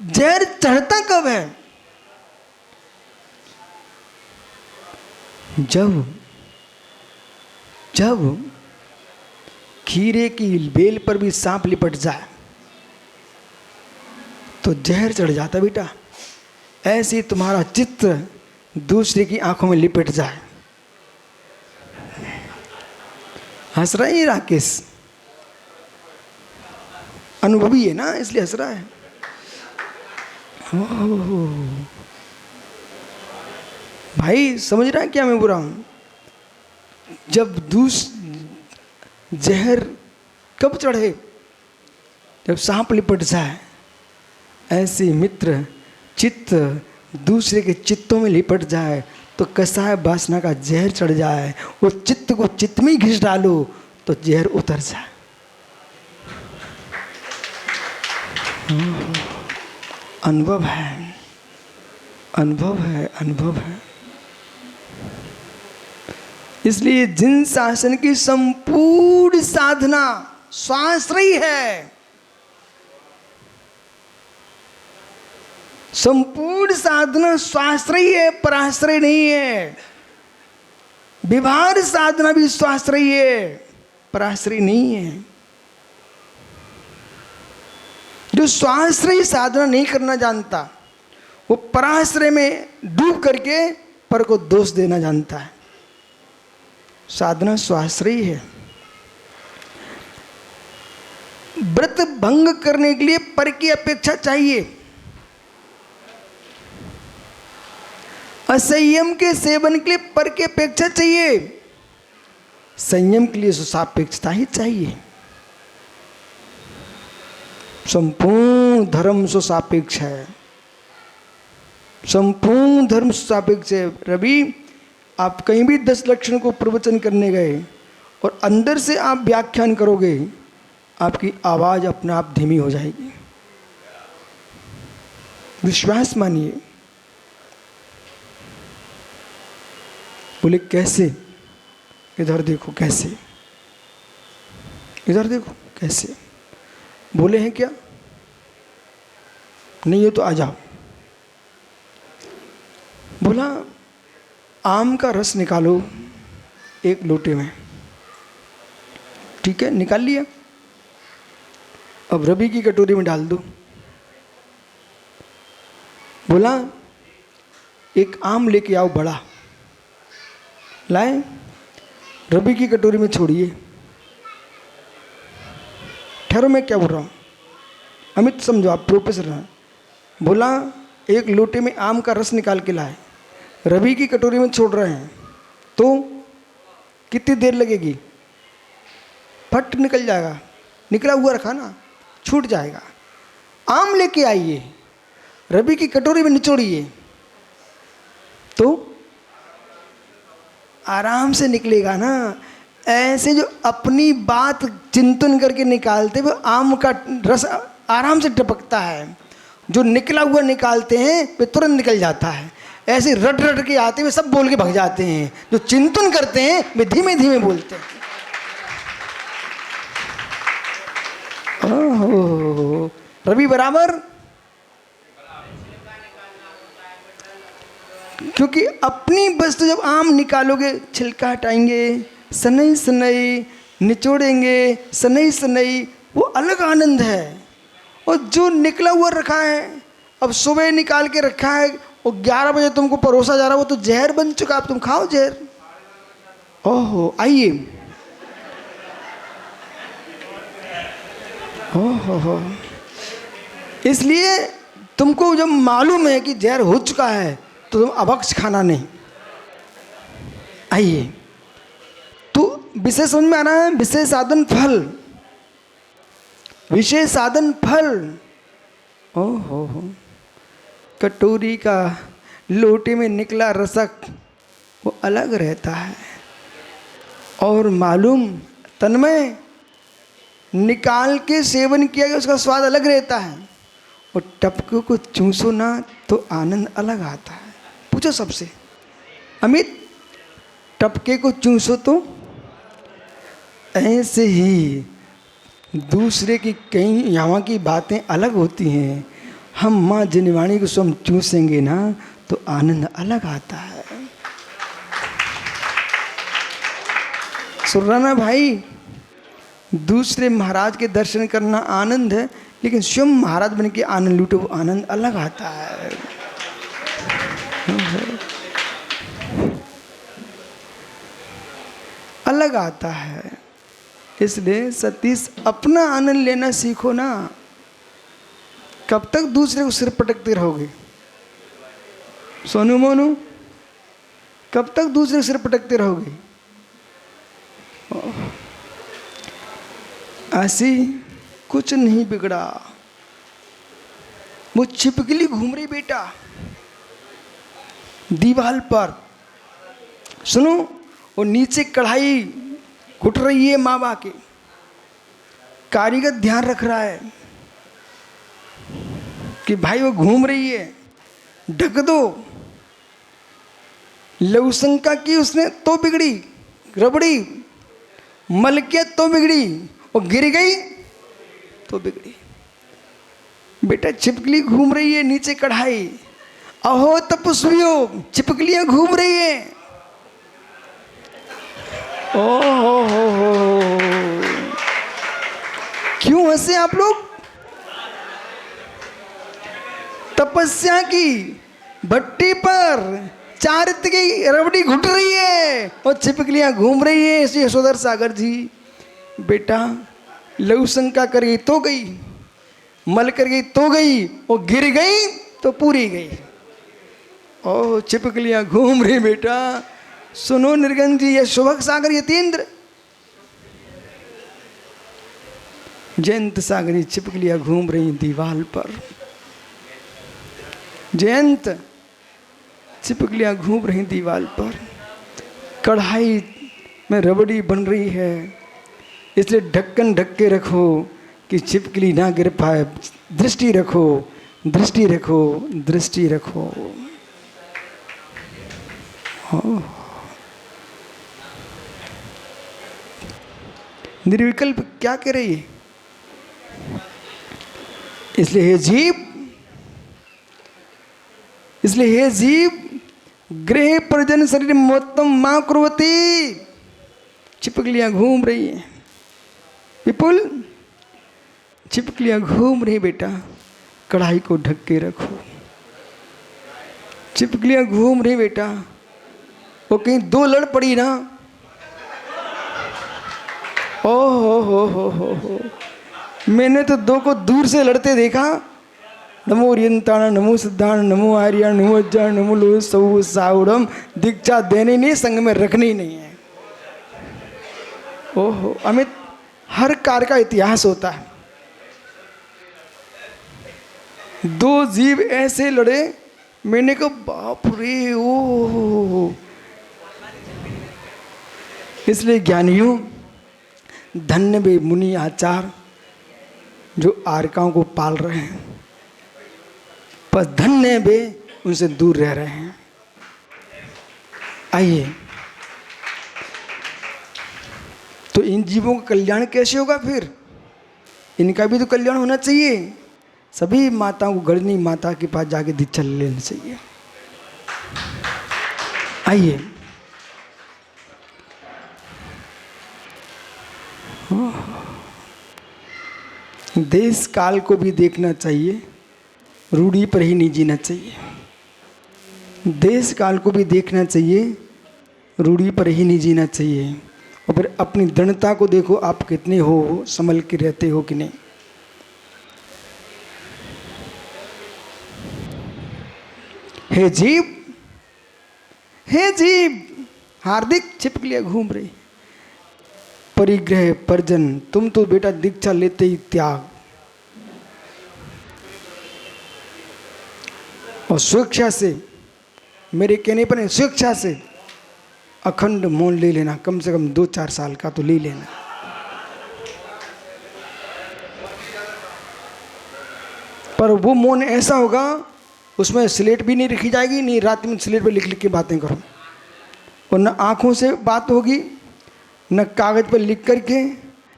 जहर चढ़ता कब है? जब जब खीरे की बेल पर भी सांप लिपट जाए तो जहर चढ़ जाता बेटा। ऐसे ही तुम्हारा चित्त दूसरे की आंखों में लिपट जाए। हंस रहा है राकेश, अनुभवी है ना इसलिए हंस रहा है। भाई समझ रहा है क्या मैं बोल रहा हूं? जब जहर कब चढ़े? जब सांप लिपट जाए। ऐसे मित्र चित्त दूसरे के चित्तों में लिपट जाए तो कसाय वासना का जहर चढ़ जाए। वो चित्त को चित्त में घिस डालो तो जहर उतर जाए। अनुभव है, अनुभव है, अनुभव है। इसलिए जिन शासन की संपूर्ण साधना स्वाश्रयी है, संपूर्ण साधना स्वाश्रयी है, पराश्रय नहीं है। व्यवहार साधना भी स्वाश्रयी है, पराश्रय नहीं है। जो स्वाश्रयी साधना नहीं करना जानता वो पराश्रय में डूब करके पर को दोष देना जानता है। साधना स्वाश्रयी है। व्रत भंग करने के लिए पर की अपेक्षा चाहिए। असंयम के सेवन के लिए पर की अपेक्षा चाहिए, संयम के लिए सापेक्षता ही चाहिए। संपूर्ण धर्म सापेक्ष है, संपूर्ण धर्म सापेक्ष है। रवि आप कहीं भी 10 लक्षण को प्रवचन करने गए और अंदर से आप व्याख्यान करोगे, आपकी आवाज अपने आप धीमी हो जाएगी। विश्वास मानिए। बोले कैसे? इधर देखो कैसे, इधर देखो कैसे। बोले हैं क्या? नहीं हो तो आ जाओ। बोला आम का रस निकालो एक लोटे में। ठीक है, निकाल लिया। अब रवि की कटोरी में डाल दो। बोला एक आम लेके आओ बड़ा। लाए, रवि की कटोरी में छोड़िए। ठहरो, मैं क्या बोल रहा हूँ, अमित समझो, आप प्रोफेसर हैं। बोला एक लोटे में आम का रस निकाल के लाए, रवि की कटोरी में छोड़ रहे हैं, तो कितनी देर लगेगी? फट निकल जाएगा। निकला हुआ रखा ना, छूट जाएगा। आम लेके आइए, रवि की कटोरी में निचोड़िए, तो आराम से निकलेगा ना, ऐसे जो अपनी बात चिंतन करके निकालते वो आम का रस आराम से टपकता है। जो निकला हुआ निकालते हैं वे तुरंत निकल जाता है। ऐसे रट रट के आते वे सब बोल के भग जाते हैं। जो चिंतन करते हैं वे धीमे धीमे बोलते हैं। ओहो, रवि बराबर, क्योंकि अपनी वस्तु जब आम निकालोगे, छिलका हटाएंगे, सनई सनई निचोड़ेंगे, सनई सनई, वो अलग आनंद है। और जो निकला हुआ रखा है, अब सुबह निकाल के रखा है और 11 बजे तुमको परोसा जा रहा है, वो तो जहर बन चुका, अब तुम खाओ जहर। ओहो, आइए, ओहो, इसलिए तुमको जब मालूम है कि जहर हो चुका है तो तुम अभक्ष खाना नहीं। आइए, तो विषय समझ में आ रहा है, विषय साधन फल, विषय साधन फल। ओहो, कटोरी का लोटे में निकला रसक वो अलग रहता है, और मालूम तन्मय निकाल के सेवन किया गया उसका स्वाद अलग रहता है, और टपकों को चूसो ना तो आनंद अलग आता है। पूछो सबसे, अमित टपके को चूसो तो ऐसे ही दूसरे की कई यहाँ की बातें अलग होती हैं। हम माँ जिनवाणी को स्वयं चूसेंगे ना तो आनंद अलग आता है। सुन रहा ना भाई, दूसरे महाराज के दर्शन करना आनंद है, लेकिन स्वयं महाराज बन के आनंद लूटो, वो आनंद अलग आता है। अलग आता है। इसलिए सतीश अपना आनंद लेना सीखो ना। कब तक दूसरे को सिर पटकते रहोगे? सोनू मोनू, कब तक दूसरे को सिर पटकते रहोगे? ऐसी कुछ नहीं बिगड़ा, वो छिपकली घूम रही बेटा दीवार पर। सुनो, वो नीचे कढ़ाई घुट रही है, माँ बाप के कारीगर ध्यान रख रहा है कि भाई वो घूम रही है, ढक दो। लघुशंका की उसने तो बिगड़ी, रबड़ी मलकिया तो बिगड़ी, और गिर गई तो बिगड़ी। बेटा छिपकली घूम रही है नीचे कढ़ाई, अहो तपस्वियों छिपकलियां घूम रही है। ओहो, क्यों हंसे आप लोग? तपस्या की भट्टी पर चारित की रबड़ी घुट रही है और छिपकलियां घूम रही है। इसलिए यशोधर सागर जी, बेटा लघुशंका कर गई तो गई, मल कर गई तो गई, और गिर गई तो पूरी गई। ओह छिपकलियां घूम रही बेटा। सुनो निर्गन जी, ये शुभक सागर यतीन्द्र, जयंत सागरी छिपकलियां घूम रही दीवार पर। जयंत छिपकलियां घूम रही दीवार पर, कढ़ाई में रबड़ी बन रही है, इसलिए ढक्कन ढक के रखो कि छिपकली ना गिर पाए। दृष्टि रखो, दृष्टि रखो, दृष्टि रखो। निर्विकल्प क्या कह रही है? इसलिए हे जीव, इसलिए हे जीव, गृह परिजन शरीर मोत्तम मां कुर्वती। छिपकलियां घूम रही हैं विपुल, छिपकलियां घूम रही बेटा, कढ़ाई को ढक के रखो। छिपकलियां घूम रही बेटा, वो कहीं दो लड़ पड़ी ना। ओ हो, मैंने तो दो को दूर से लड़ते देखा। नमो रियंताण, नमो सिद्धाण, नमो आर्या, नमो अज्ञान, नमो लो सऊ साउडम। दीक्षा देनी नहीं, संग में रखनी नहीं है। ओहो अमित, हर कार्य का इतिहास होता है। दो जीव ऐसे लड़े, मैंने कहा बाप रे, ओ इसलिए ज्ञानियों, धन्य वे मुनि आचार जो आर्काओं को पाल रहे हैं, पर धन्य वे उनसे दूर रह रहे हैं। आइए, तो इन जीवों का कल्याण कैसे होगा फिर? इनका भी तो कल्याण होना चाहिए। सभी माताओं को गढ़नी माता के पास जाके दीक्षा ले लेनी चाहिए। आइए, देश काल को भी देखना चाहिए, रूढ़ी पर ही नहीं जीना चाहिए। देश काल को भी देखना चाहिए, रूढ़ी पर ही नहीं जीना चाहिए। और फिर अपनी दृढ़ता को देखो, आप कितने हो, संभल के रहते हो कि नहीं। हे जीव, हे जीव, हार्दिक छिपक लिया घूम रही, परिग्रह परजन, तुम तो बेटा दीक्षा लेते ही त्याग और स्वेच्छा से, मेरे कहने पर स्वेच्छा से अखंड मौन ले लेना, कम से कम 2-4 साल का तो ले लेना। पर वो मौन ऐसा होगा, उसमें स्लेट भी नहीं रखी जाएगी, नहीं रात में स्लेट पर लिख लिख के बातें करो, और न आँखों से बात होगी, न कागज पर लिख करके,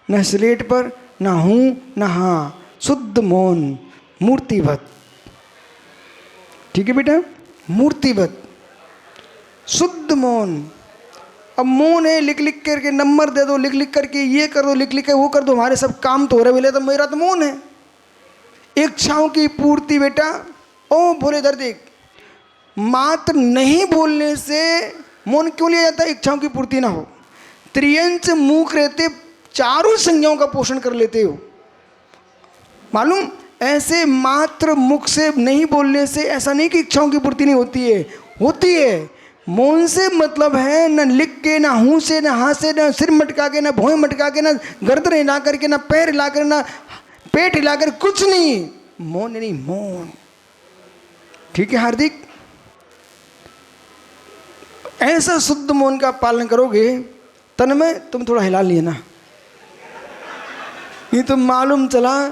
न स्लेट पर, न हूँ न हाँ, शुद्ध मौन, मूर्तिवत। ठीक है बेटा, मूर्तिवत, शुद्ध मौन। अब मौन है, लिख लिख करके नंबर दे दो, लिख लिख करके ये कर दो, लिख लिख के वो कर दो, हमारे सब काम तो हो रहे बोले, तो मेरा तो मौन है। इच्छाओं की पूर्ति बेटा, ओ भोले दर्द, मात्र नहीं बोलने से मौन क्यों लिया जाता है? इच्छाओं की पूर्ति ना हो। त्रियंच मूक रहते चारों संज्ञाओं का पोषण कर लेते हो, मालूम? ऐसे मात्र मुख से नहीं बोलने से ऐसा नहीं कि इच्छाओं की पूर्ति नहीं होती है, होती है। मौन से मतलब है न लिख के, न हूँ से, न हाँ से, न सिर मटका के, न भौं मटका के, न गर्दन हिला करके, न पैर हिला कर, न पेट हिला कर, कुछ नहीं। मौन नहीं, मौन। ठीक है हार्दिक, ऐसा शुद्ध मौन का पालन करोगे, तन में तुम थोड़ा हिला लिए ना, ये तो मालूम चला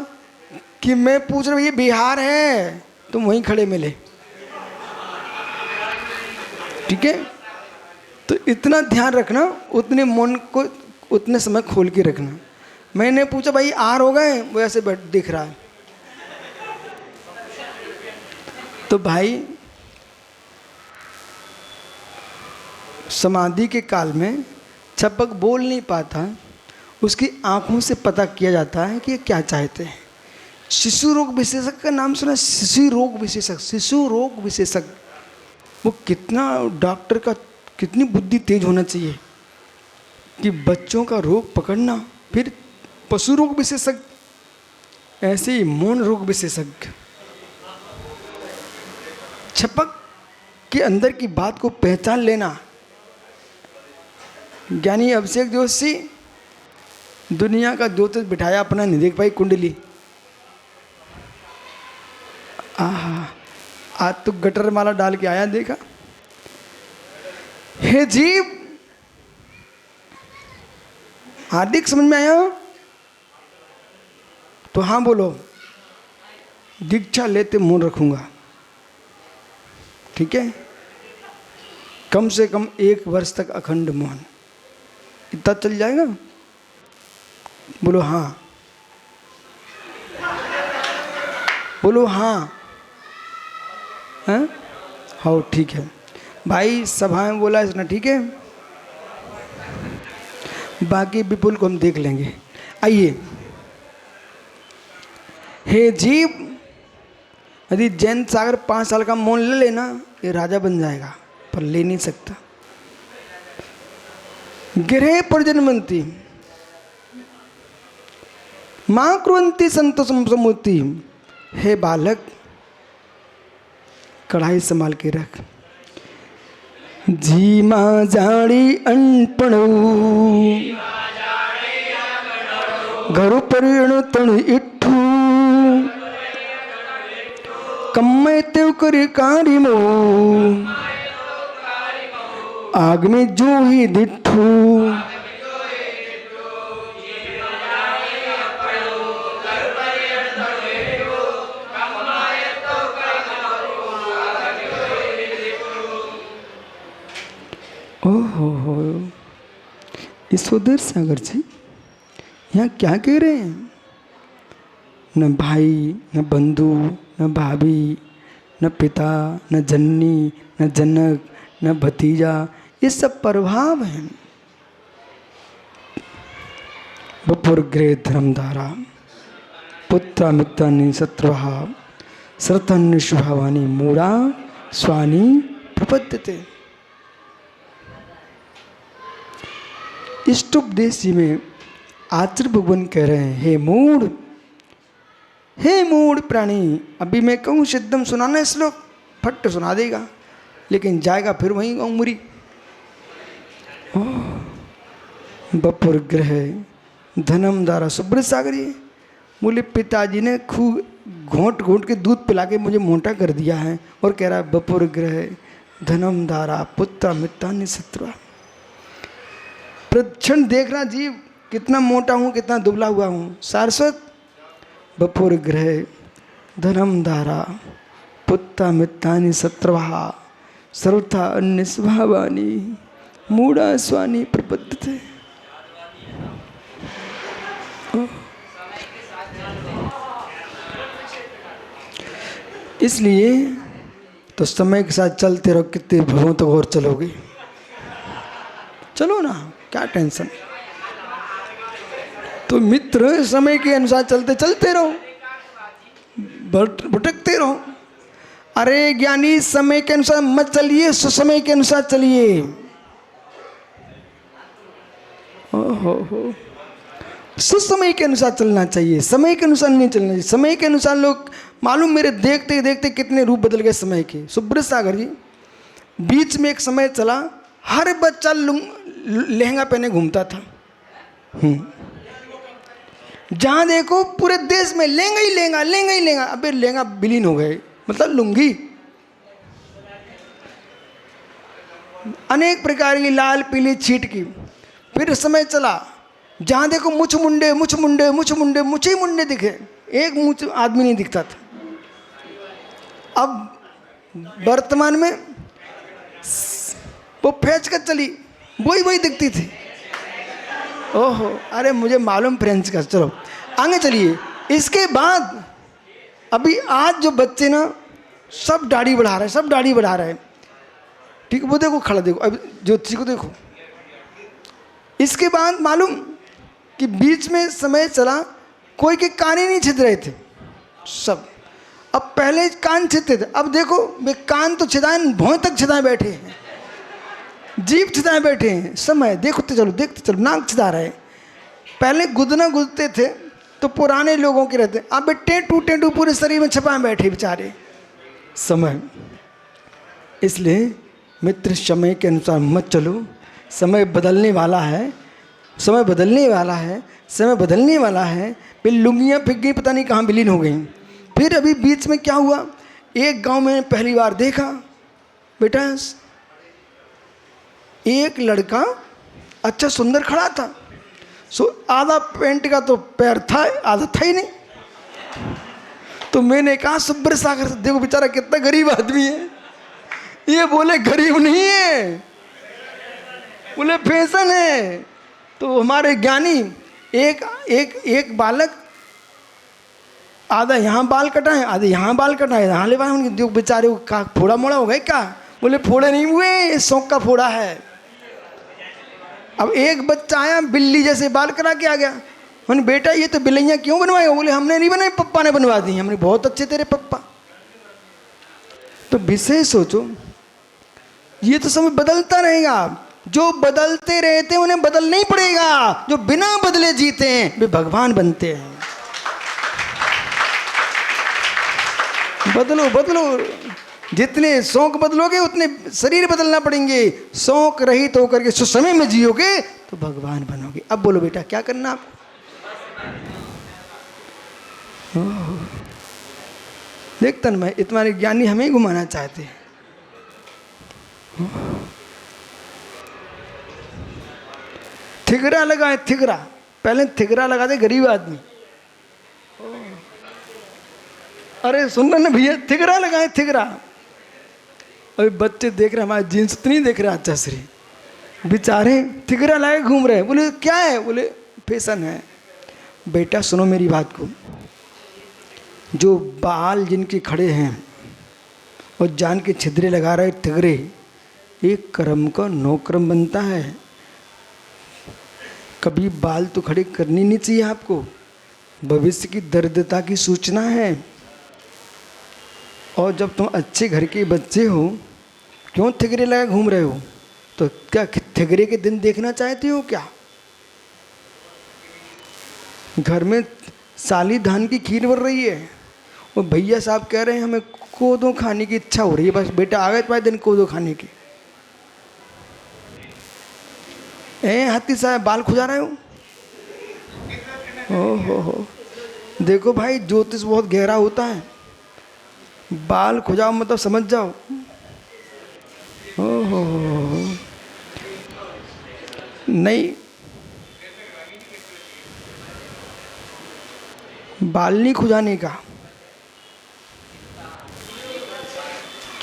कि मैं पूछ रहा हूँ ये बिहार है, तुम वहीं खड़े मिले। ठीक है, तो इतना ध्यान रखना, उतने मौन को उतने समय खोल के रखना। मैंने पूछा भाई आर हो गए, वो ऐसे बैठ दिख रहा है। तो भाई समाधि के काल में छपक बोल नहीं पाता, उसकी आंखों से पता किया जाता है कि ये क्या चाहते हैं। शिशु रोग विशेषज्ञ का नाम सुना? शिशु रोग विशेषज्ञ, शिशु रोग विशेषज्ञ, वो कितना डॉक्टर का कितनी बुद्धि तेज होना चाहिए कि बच्चों का रोग पकड़ना। फिर पशु रोग विशेषज्ञ, ऐसे ही मौन रोग विशेषज्ञ, छपक के अंदर की बात को पहचान लेना। ज्ञानी अभिषेक जोशी दुनिया का ज्योतिष बिठाया अपना, नहीं देख पाई कुंडली। आज तो गटर माला डाल के आया, देखा? हे जीव, हार्दिक समझ में आया? तो हाँ बोलो, दीक्षा लेते मौन रखूंगा। ठीक है, कम से कम 1 वर्ष तक अखंड मौन, इतना चल जाएगा? बोलो हाँ, बोलो हाँ। हैं? हाँ ठीक है भाई, सभा में बोला इसने, ठीक है, बाकी विपुल को हम देख लेंगे। आइए, हे जीव, यदि जैन सागर 5 साल का मौन ले लेना, ये राजा बन जाएगा, पर ले नहीं सकता। गिरहे परजन्मंती मां कुर्वन्ति संत समुति। हे बालक, कढ़ाई संभाल के रख। जी मां जाड़ी अनपणो घर परिण तण इठू कम्मे तेव करे कारिमो आग में जो ही दिठू यशोधर सागर जी यहाँ क्या कह रहे हैं? न भाई, न बंधु, न भाभी, न पिता, न जननी, न जनक, न भतीजा, ये सब प्रभाव हैं। बपुर गृह धर्मधारा पुत्र मित्रानि शत्रुहा श्रतन्य शुभावानी मूढ़ा स्वानी प्रपद्यते। इष्टोपदेश जी में आचार्य भगवान कह रहे हैं, हे मूढ़ प्राणी। अभी मैं कहूँ सिद्धम सुनाना श्लोक, फट सुना देगा, लेकिन जाएगा फिर वहीं उमरी। बपुर गृह धनम दारा सुब्रत सागरी। बोले पिताजी ने खूब घोंट घोंट के दूध पिला के मुझे मोटा कर दिया है, और कह रहा है बपुर गृह धनम दारा पुत्र मित्रानि शत्रुहा। प्रक्षण देखना जीव कितना मोटा हूँ, कितना दुबला हुआ हूँ। सारस्वत बपुर गृह धनम धारा पुत्र मित्रानि शत्रुहा सर्वथा अन्य स्वभावानी मूढ़ा स्वानी प्रपद्यते। इसलिए तो समय के साथ चलते रहो, कितने भवों तक और चलोगे, चलो ना, क्या टेंशन। तो मित्र समय के अनुसार चलते चलते रहो, भटकते रहो। अरे ज्ञानी समय के अनुसार मत चलिए, सुसमय के अनुसार चलिए। ओहो, सुसमय के अनुसार चलना चाहिए, समय के अनुसार नहीं चलना चाहिए। समय के अनुसार लोग मालूम मेरे देखते देखते कितने रूप बदल गए समय के। सुब्रत सागर जी, बीच में एक समय चला, हर बच्चा लहंगा पहने घूमता था। जहाँ देखो पूरे देश में लहंगा ही लहंगा, लहंगा ही लहंगा। अबे लहंगा विलीन हो गए, मतलब लुंगी। अनेक प्रकार की लाल पीली छीट की। फिर समय चला, जहाँ देखो मुछ मुंडे मुछ मुंडे मुछ मुंडे, मुझे ही मुंडे दिखे, एक मुछ आदमी नहीं दिखता था। अब वर्तमान में वो फेंच कर चली, वही दिखती थी। ओहो, अरे मुझे मालूम फ्रेंच का, चलो आगे चलिए। इसके बाद अभी आज जो बच्चे ना सब दाढ़ी बढ़ा रहे हैं, सब दाढ़ी बढ़ा रहे हैं, ठीक है। वो देखो खड़ा, देखो अब ज्योतिषी को देखो। इसके बाद मालूम कि बीच में समय चला, कोई के कान ही नहीं छिद रहे थे सब। अब पहले कान छिदते थे, अब देखो वे कान तो छिदाए, भौं तक छिदाए बैठे हैं, जीभ छिदाए बैठे हैं। समय देखते चलो, देखते चलो, नाक छिदा रहे। पहले गुदना गुदते थे तो पुराने लोगों के रहते, अब टेटू टेटू पूरे शरीर में छपाए बैठे बेचारे। समय, इसलिए मित्र समय के अनुसार मत चलो। समय बदलने वाला है, समय बदलने वाला है, समय बदलने वाला है। फिर लुंगियाँ फिक गई, पता नहीं कहाँ विलीन हो गई। फिर अभी बीच में क्या हुआ, एक गांव में पहली बार देखा बेटा, एक लड़का अच्छा सुंदर खड़ा था। आधा पेंट का तो पैर था, आधा था ही नहीं। तो मैंने कहा सुब्रत सागर, देखो बेचारा कितना गरीब आदमी है। ये बोले गरीब नहीं है, बोले फैशन है। तो हमारे ज्ञानी एक बालक आधा यहाँ बाल कटाए, आधे यहाँ बाल कटाए, यहाँ ले पाए। उनके जो बेचारे का फोड़ा मोड़ा हो गए क्या? बोले फोड़े नहीं हुए, शौक का फोड़ा है। अब एक बच्चा आया, बिल्ली जैसे बाल करा के आ गया। मैंने बेटा ये तो बिल्लियाँ क्यों बनवाई? बोले हमने नहीं बनाई, पप्पा ने बनवा दी। हमने बहुत अच्छे तेरे पप्पा। तो विषय सोचो, ये तो समय बदलता रहेगा। जो बदलते रहते हैं उन्हें बदलना ही पड़ेगा। जो बिना बदले जीते हैं वे भगवान बनते हैं। बदलो बदलो, जितने शौक बदलोगे उतने शरीर बदलना पड़ेंगे। शौक रहित होकर के सुसमय में जियोगे तो भगवान बनोगे। अब बोलो बेटा क्या करना आपको? देखता ना, मैं इतने ज्ञानी हमें घुमाना चाहते हैं। थिगरा लगाए, थिगरा पहले थिगरा लगा दे गरीब आदमी। अरे सुन रहे ना भैया, थिगरा लगाए, थिगरा। अभी बच्चे देख रहे, हमारे जींस तो नहीं देख रहे अच्छा श्री, बेचारे ठिकरा लाए घूम रहे। बोले क्या है? बोले फैशन है। बेटा सुनो मेरी बात को, जो बाल जिनके खड़े हैं और जान के छिद्रे लगा रहे तिगरे, एक कर्म का नौकर्म बनता है। कभी बाल तो खड़े करनी नहीं चाहिए आपको, भविष्य की दरिद्रता की सूचना है। और जब तुम अच्छे घर के बच्चे हो, क्यों थिगरे लगा घूम रहे हो? तो क्या थिगरे के दिन देखना चाहते हो क्या? घर में साली धान की खीर बन रही है और भैया साहब कह रहे हैं हमें कोदो खाने की इच्छा हो रही है, बस बेटा आ गए तुम्हारे दिन कोदो खाने की। हाथी साहब बाल खुजा रहे हो? हो देखो भाई, ज्योतिष बहुत गहरा होता है। बाल खुजाओ मतलब समझ जाओ। हो नहीं, बाल नहीं खुजाने का।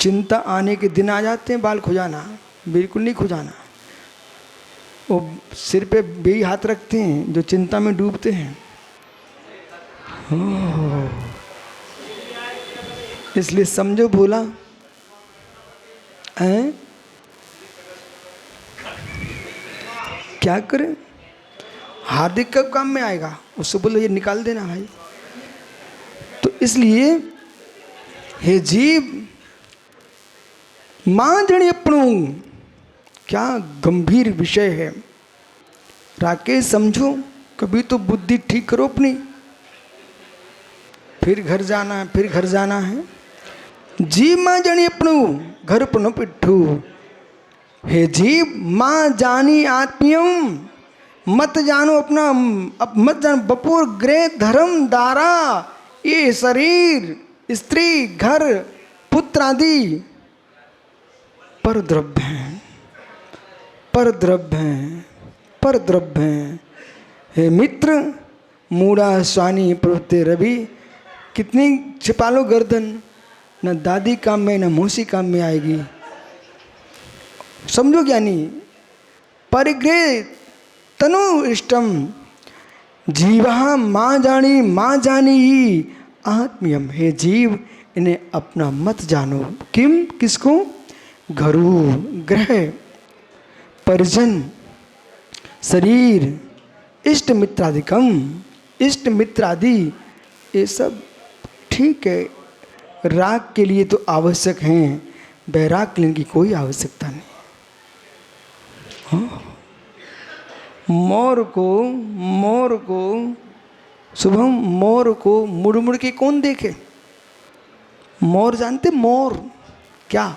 चिंता आने के दिन आ जाते हैं, बाल खुजाना बिल्कुल नहीं खुजाना। वो सिर पे बेई हाथ रखते हैं जो चिंता में डूबते हैं। इसलिए समझो भोला हैं, क्या करें? हार्दिक कब काम में आएगा? उससे बोलो ये निकाल देना भाई। तो इसलिए हे जीव मां जणी अपनू, क्या गंभीर विषय है। राकेश समझो, कभी तो बुद्धि ठीक करो अपनी। फिर घर जाना है, फिर घर जाना है। जीव मां जणी अपनू घर पनो पिट्ठू। हे जीव मां जानी आत्मियम, मत जानो अपना, अब मत जानो बपुर गृह धर्म दारा। ये शरीर स्त्री घर पुत्र आदि पर द्रव्य हैं, पर द्रव्य हैं, पर द्रव्य हैं। हे मित्र मूढ़ा स्वानी प्रवृत्ति रवि, कितनी छिपा लो गर्दन, न दादी काम में न मौसी काम में आएगी। समझो ज्ञानी, परिग्रह तनु इष्टम जीवा माँ जानी ही आत्मीयम। हे जीव इन्हें अपना मत जानो। किम? किसको? घरु ग्रह परिजन शरीर इष्ट मित्रादिकम, इष्ट मित्रादि ये सब ठीक है, राग के लिए तो आवश्यक हैं, बैराग के लिए इनकी कोई आवश्यकता नहीं। हाँ? मोर को शुभम, मोर को मुड़ मुड़ के कौन देखे? मोर जानते? मोर क्या?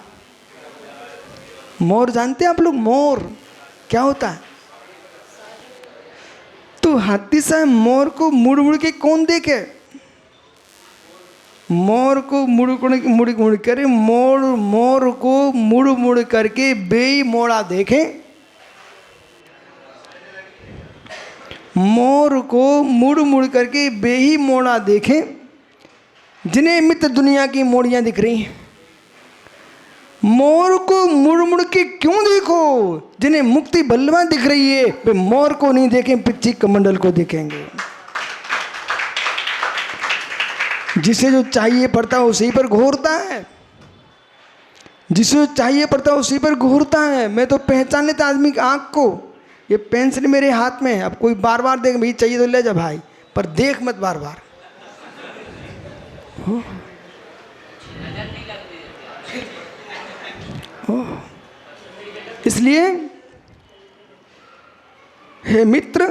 मोर जानते आप लोग? मोर क्या होता है? तो हाथी साहब मोर को मुड़ मुड़ के कौन देखे? मोर को मुड़ मुड़ कर मोर को मुड़ मुड़ करके बेई मोड़ा देखे। मोर को मुड़ मुड़ करके बेही मोड़ा देखें, जिन्हें मित्र दुनिया की मोड़ियां दिख रही हैं। मोर को मुड़ मुड़ के क्यों देखो? जिन्हें मुक्ति बल्लवा दिख रही है वे मोर को नहीं देखें, पिच्ची कमंडल को देखेंगे। जिसे जो चाहिए पड़ता है उसी पर घूरता है, जिसे जो चाहिए पड़ता है उसी पर घूरता है। मैं तो पहचान लेता आदमी की आंख को। ये पेंसिल मेरे हाथ में है, अब कोई बार बार देख, भाई चाहिए तो ले जा भाई, पर देख मत बार बार। इसलिए हे मित्र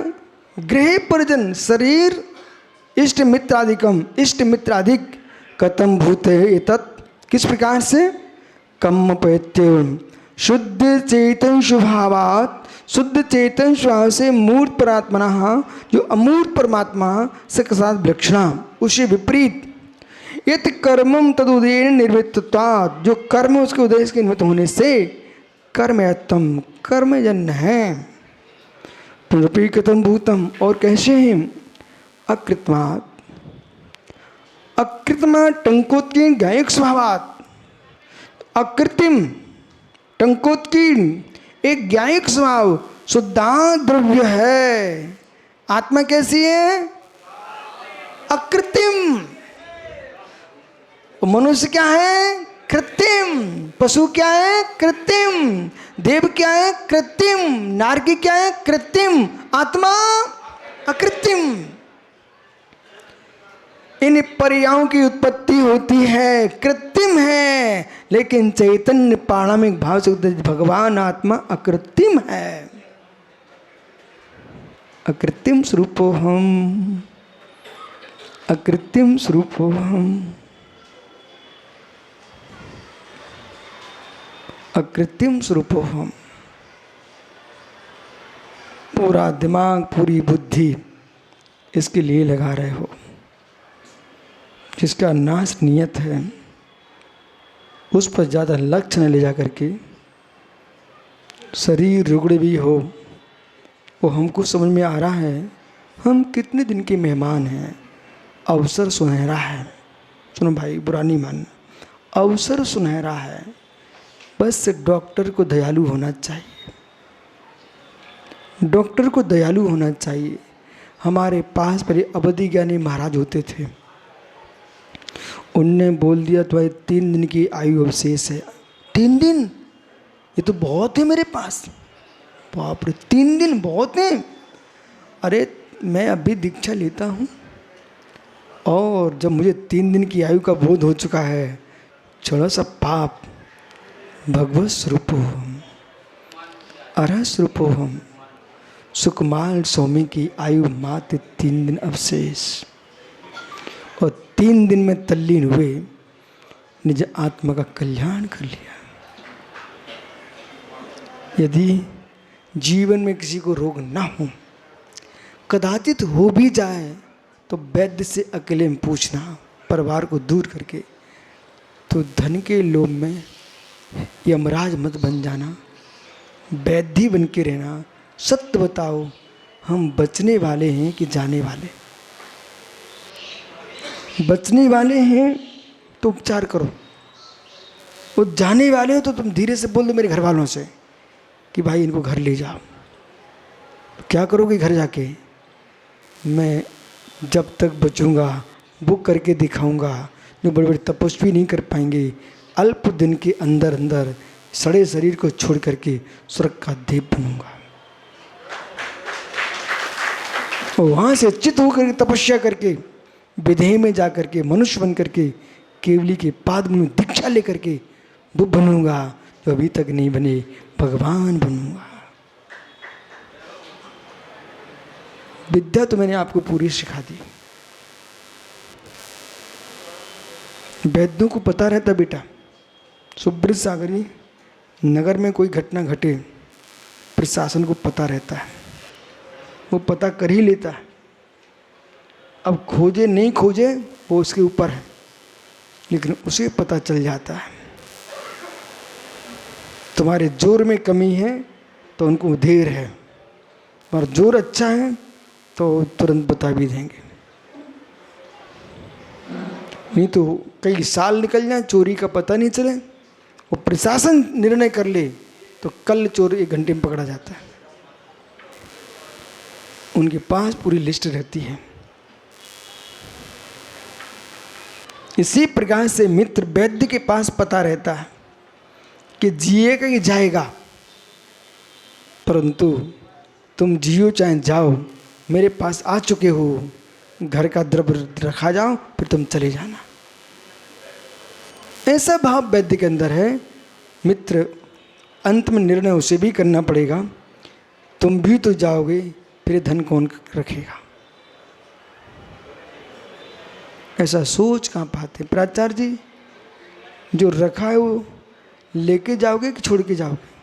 गृह परिजन शरीर इष्ट मित्रादिकम, इष्ट मित्राधिक कथम भूत है तत्, किस प्रकार से? कम पैत्य शुद्ध चेतन स्वभावात, शुद्ध चेतन स्वभाव से मूर्त परात्मना, जो अमूर्त परमात्मा से साथ लक्षणा उससे विपरीत। यत कर्मम तदुदयन निर्वृत्तत्वात्, जो कर्म उसके उद्देश्य के निमित्त होने से कर्मयत्तम कर्मजन्य है। पुनरपि कथम भूतम, और कैसे हैं? अकृतमात्, अकृतमा टंकोत्कीर्ण गायक स्वभावात्, अकृत्रिम टंकोत्कीर्ण एक ज्ञायक स्वभाव शुद्धांत द्रव्य है। आत्मा कैसी है? अकृत्रिम। मनुष्य क्या है? कृत्रिम। पशु क्या है? कृत्रिम। देव क्या है? कृत्रिम। नारकी क्या है? कृत्रिम। आत्मा अकृत्रिम। इन पर्यायों की उत्पत्ति होती है, कृत्रिम है, लेकिन चैतन्य पारमाणिक भाव से भगवान आत्मा अकृत्रिम है। अकृत्रिम स्वरूपोहम, अकृत्रिम स्वरूपोहम, अकृत्रिम स्वरूपोहम। पूरा दिमाग, पूरी बुद्धि इसके लिए लगा रहे हो। जिसका नाश नियत है उस पर ज़्यादा लक्ष्य न ले जा करके, शरीर रुगड़ भी हो वो हमको समझ में आ रहा है हम कितने दिन के मेहमान हैं, अवसर सुनहरा है। सुनो भाई, बुरा नहीं मानना, अवसर सुनहरा है। बस डॉक्टर को दयालु होना चाहिए, डॉक्टर को दयालु होना चाहिए। हमारे पास पहले अवधि ज्ञानी महाराज होते थे, उनने बोल दिया तो भाई 3 दिन की आयु अवशेष है। 3 दिन? ये तो बहुत है मेरे पास। बाप रे, 3 दिन बहुत हैं। अरे मैं अभी दीक्षा लेता हूँ और जब मुझे 3 दिन की आयु का बोध हो चुका है, चलो सब पाप भगवत स्वरूपोहम, अरह स्वरूपोहम। सुकुमार स्वामी की आयु मात्र 3 दिन अवशेष, और 3 दिन में तल्लीन हुए, निज आत्मा का कल्याण कर लिया। यदि जीवन में किसी को रोग ना हो, कदाचित हो भी जाए, तो वैद्य से अकेले में पूछना, परिवार को दूर करके। तो धन के लोभ में यमराज मत बन जाना, वैद्य बन के रहना। सत्य बताओ, हम बचने वाले हैं कि जाने वाले? बचने वाले हैं तो उपचार करो, वो जाने वाले हो तो तुम धीरे से बोल दो मेरे घर वालों से कि भाई इनको घर ले जाओ। क्या करोगे घर जाके? मैं जब तक बचूंगा बुक करके दिखाऊंगा, जो बड़े बड़े तपस्वी नहीं कर पाएंगे, अल्प दिन के अंदर अंदर सड़े शरीर को छोड़ करके स्वर्ग का देव बनूंगा। और वहाँ से चित होकर तपस्या करके विदेह में जा करके मनुष्य बन करके केवली के पाद में दीक्षा लेकर के वो बनूंगा जो अभी तक नहीं बने, भगवान बनूंगा। विद्या तो मैंने आपको पूरी सिखा दी। वैद्यों को पता रहता बेटा, सुब्रत सागरी नगर में कोई घटना घटे प्रशासन को पता रहता है, वो पता कर ही लेता है। अब खोजे नहीं खोजे वो उसके ऊपर है, लेकिन उसे पता चल जाता है। तुम्हारे जोर में कमी है तो उनको धीर है, और जोर अच्छा है तो तुरंत बता भी देंगे। नहीं तो कई साल निकल जाए, चोरी का पता नहीं चले, वो प्रशासन निर्णय कर ले तो कल चोर 1 घंटे में पकड़ा जाता है। उनके पास पूरी लिस्ट रहती है। इसी प्रकार से मित्र वैद्य के पास पता रहता है कि जिएगा कि जाएगा, परंतु तुम जियो चाहे जाओ, मेरे पास आ चुके हो, घर का द्रव्य रखा जाओ, फिर तुम चले जाना। ऐसा भाव वैद्य के अंदर है। मित्र, अंत में निर्णय उसे भी करना पड़ेगा, तुम भी तो जाओगे, फिर धन कौन रखेगा? ऐसा सोच कहाँ पाते प्राचार्य जी? जो रखा है वो लेके जाओगे कि छोड़ के जाओगे?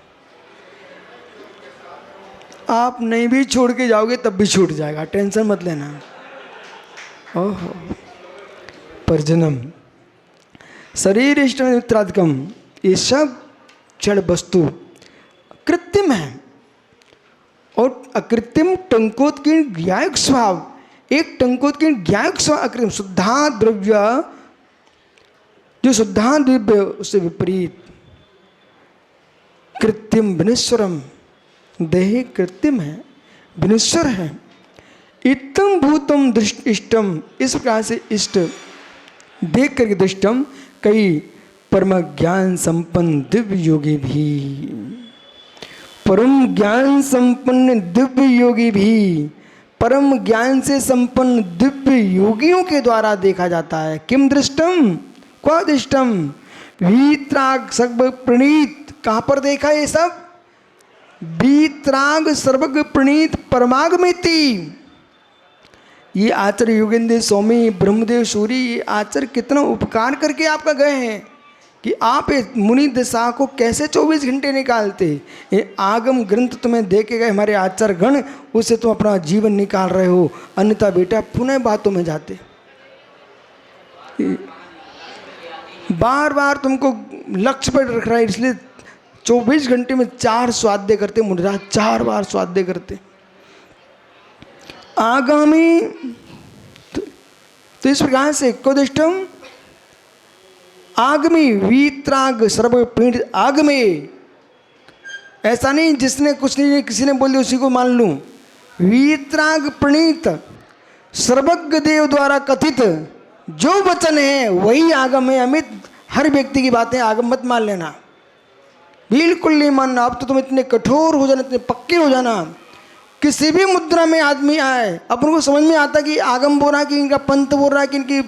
आप नहीं भी छोड़ के जाओगे तब भी छूट जाएगा, टेंशन मत लेना। ओहो, परजनम शरीर इष्ट मित्रादिकम, ये सब जड़ वस्तु कृत्रिम है, और अकृत्रिम टंकोत्कीर्ण ज्ञायक स्वभाव, एक टंकोत्कीर्ण ज्ञायक स्वभाव अकृत्रिम। शुद्धांत द्रव्य, जो शुद्धांत द्रव्य उससे विपरीत कृत्रिम विनश्वरम, देहे कृत्रिम है, विनश्वर है। इत्तम भूतम दृष्ट इष्टम, इस प्रकार से इष्ट देख करके दृष्टम, कई परम ज्ञान संपन्न दिव्य योगी भी, परम ज्ञान संपन्न दिव्य योगी भी, परम ज्ञान से संपन्न दिव्य योगियों के द्वारा देखा जाता है। किम दृष्टम, क्वा दृष्टम, वीतराग सर्व प्रणीत, कहाँ पर देखा ये सब? वीतराग सर्वज्ञ प्रणीत परमागमिति। ये आचार्य योगेंद्र स्वामी ब्रह्मदेव सूरी, ये आचार्य कितना उपकार करके आपका गए हैं कि आप इस मुनि दशा को कैसे 24 घंटे निकालते। ये आगम ग्रंथ तुम्हें दे के गए हमारे आचार्य गण, उससे तुम अपना जीवन निकाल रहे हो, अन्यथा बेटा पुनः बातों में जाते। बार बार तुमको लक्ष्य पर रख रहा है, इसलिए 24 घंटे में 4 स्वाध्याय करते मुनिराज, 4 बार स्वाध्याय करते। आगामी तो इस प्रकार से कोदिष्टम आगमी वीतराग सर्व पीठ आगमे, ऐसा नहीं जिसने कुछ नहीं किसी ने बोल दिया उसी को मान लूं। वीतराग प्रणीत सर्वज्ञ देव द्वारा कथित जो वचन है वही आगम है। अमित, हर व्यक्ति की बातें आगम मत मान लेना, बिल्कुल नहीं मानना। अब तो तुम इतने कठोर हो जाना, इतने पक्के हो जाना। किसी भी मुद्रा में आदमी आए, अपन को समझ में आता कि आगम बोल रहा है कि इनका पंथ बोल रहा है कि इनकी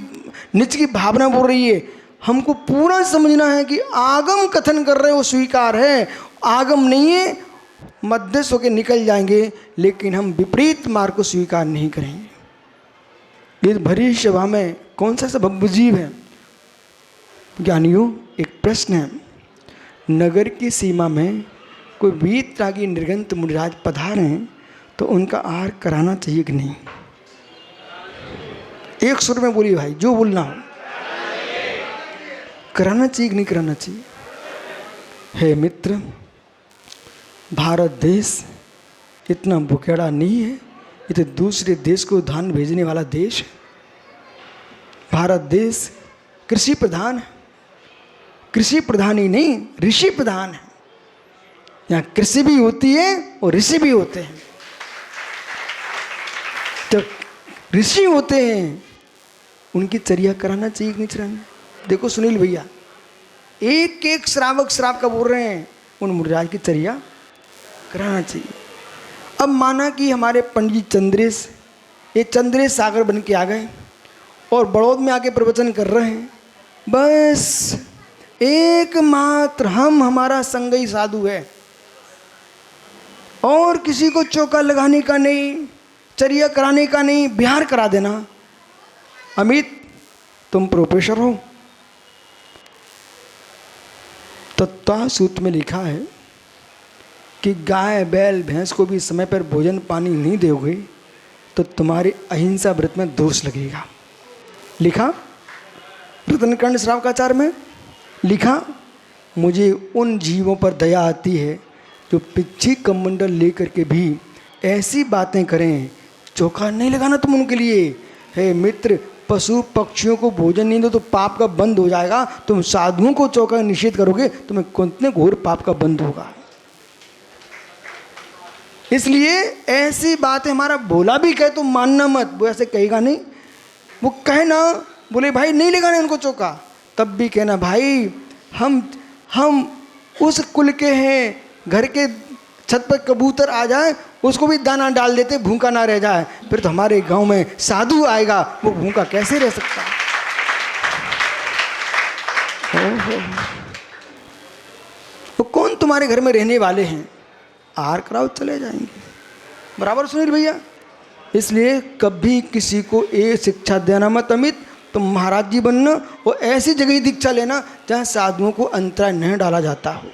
निज की भावना बोल रही है। हमको पूरा समझना है कि आगम कथन कर रहे हो स्वीकार है, आगम नहीं है, मध्यस्थ होकर निकल जाएंगे, लेकिन हम विपरीत मार्ग को स्वीकार नहीं करेंगे। इस भरी सभा में कौन सा सब जीव है? ज्ञानियों, एक प्रश्न है। नगर की सीमा में कोई वीतरागी निर्गंत मुनिराज पधार हैं तो उनका आहार कराना चाहिए कि नहीं? एक सुर में बोलिए भाई, जो बोलना हो। कराना चाहिए कि नहीं कराना चाहिए? हे मित्र, भारत देश इतना बुकेड़ा नहीं है, ये तो दूसरे देश को धान भेजने वाला देश है। भारत देश कृषि प्रधान है, कृषि प्रधान ही नहीं ऋषि प्रधान है। यहाँ कृषि भी होती है और ऋषि भी होते हैं। जब ऋषि होते हैं उनकी चर्या कराना चाहिए कि नहीं चराना? देखो सुनील भैया, एक एक श्रावक श्राप का बोल रहे हैं, उन मुनिराज की चर्या कराना चाहिए। अब माना कि हमारे पंडित चंद्रेश, ये चंद्रेश सागर बन के आ गए और बड़ौद में आके प्रवचन कर रहे हैं। बस एकमात्र हमारा संगई साधु है और किसी को चौका लगाने का नहीं, चर्या कराने का नहीं, बिहार करा देना। अमित, तुम प्रोफेसर हो, तत्व सूत्र में लिखा है कि गाय बैल भैंस को भी समय पर भोजन पानी नहीं दोगे तो तुम्हारे अहिंसा व्रत में दोष लगेगा। लिखा रत्नकर्ण श्रावकाचार्य में लिखा। मुझे उन जीवों पर दया आती है जो पिच्छी कमंडल लेकर के भी ऐसी बातें करें। चोखा नहीं लगाना तुम उनके लिए। हे मित्र, पशु पक्षियों को भोजन नहीं दो तो पाप का बंद हो जाएगा। तुम साधुओं को चौका निषेध करोगे, तुम्हें कितने घोर पाप का बंद होगा। इसलिए ऐसी बातें हमारा भोला भी कहे तो मानना मत। वो ऐसे कहेगा नहीं, वो कहे ना, बोले भाई नहीं लगाना उनको चौका, तब भी कहना भाई हम उस कुल के हैं, घर के छत पर कबूतर आ जाए उसको भी दाना डाल देते, भूखा ना रह जाए। फिर तो हमारे गांव में साधु आएगा, वो भूखा कैसे रह सकता है? वो कौन तुम्हारे घर में रहने वाले हैं? आहार कराओ, चले जाएंगे। बराबर सुनील भैया। इसलिए कभी किसी को ये शिक्षा देना मत अमित, तुम महाराज जी बनना और ऐसी जगह दीक्षा लेना जहाँ साधुओं को अंतराय नहीं डाला जाता हो।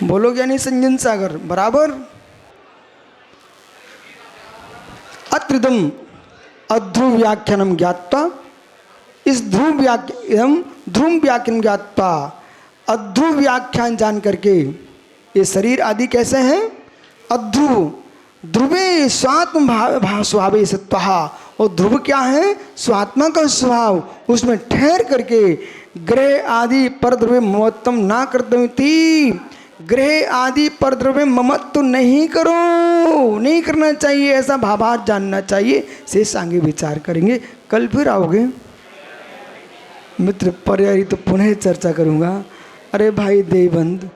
बोलो ज्ञानी संजन सागर बराबर। अत्रिदम अध्रुव व्याख्यानम ज्ञात्वा, इस ध्रुव व्याख्यान ज्ञात्वा, अध्रुव व्याख्यान जान करके ये शरीर आदि कैसे हैं? अध्रुव, ध्रुवे स्वात्म स्वभावे सत्वहा, और ध्रुव क्या है? स्वात्मा का स्वभाव, उसमें ठहर करके ग्रह आदि परद्रव्य ममत्वम ना कर्तव्यति, ग्रह आदि परद्रव्य ममत्व नहीं करो, नहीं करना चाहिए, ऐसा भावार्थ जानना चाहिए। शेष आगे विचार करेंगे। कल फिर आओगे मित्र, पर्यायी तो पुनः चर्चा करूँगा। अरे भाई देवबंद,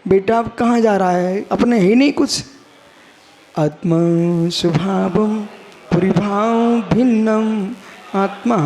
बेटा अब कहाँ जा रहा है? अपने ही नहीं कुछ। आत्मा स्वभावम परिभाव भिन्नम आत्मा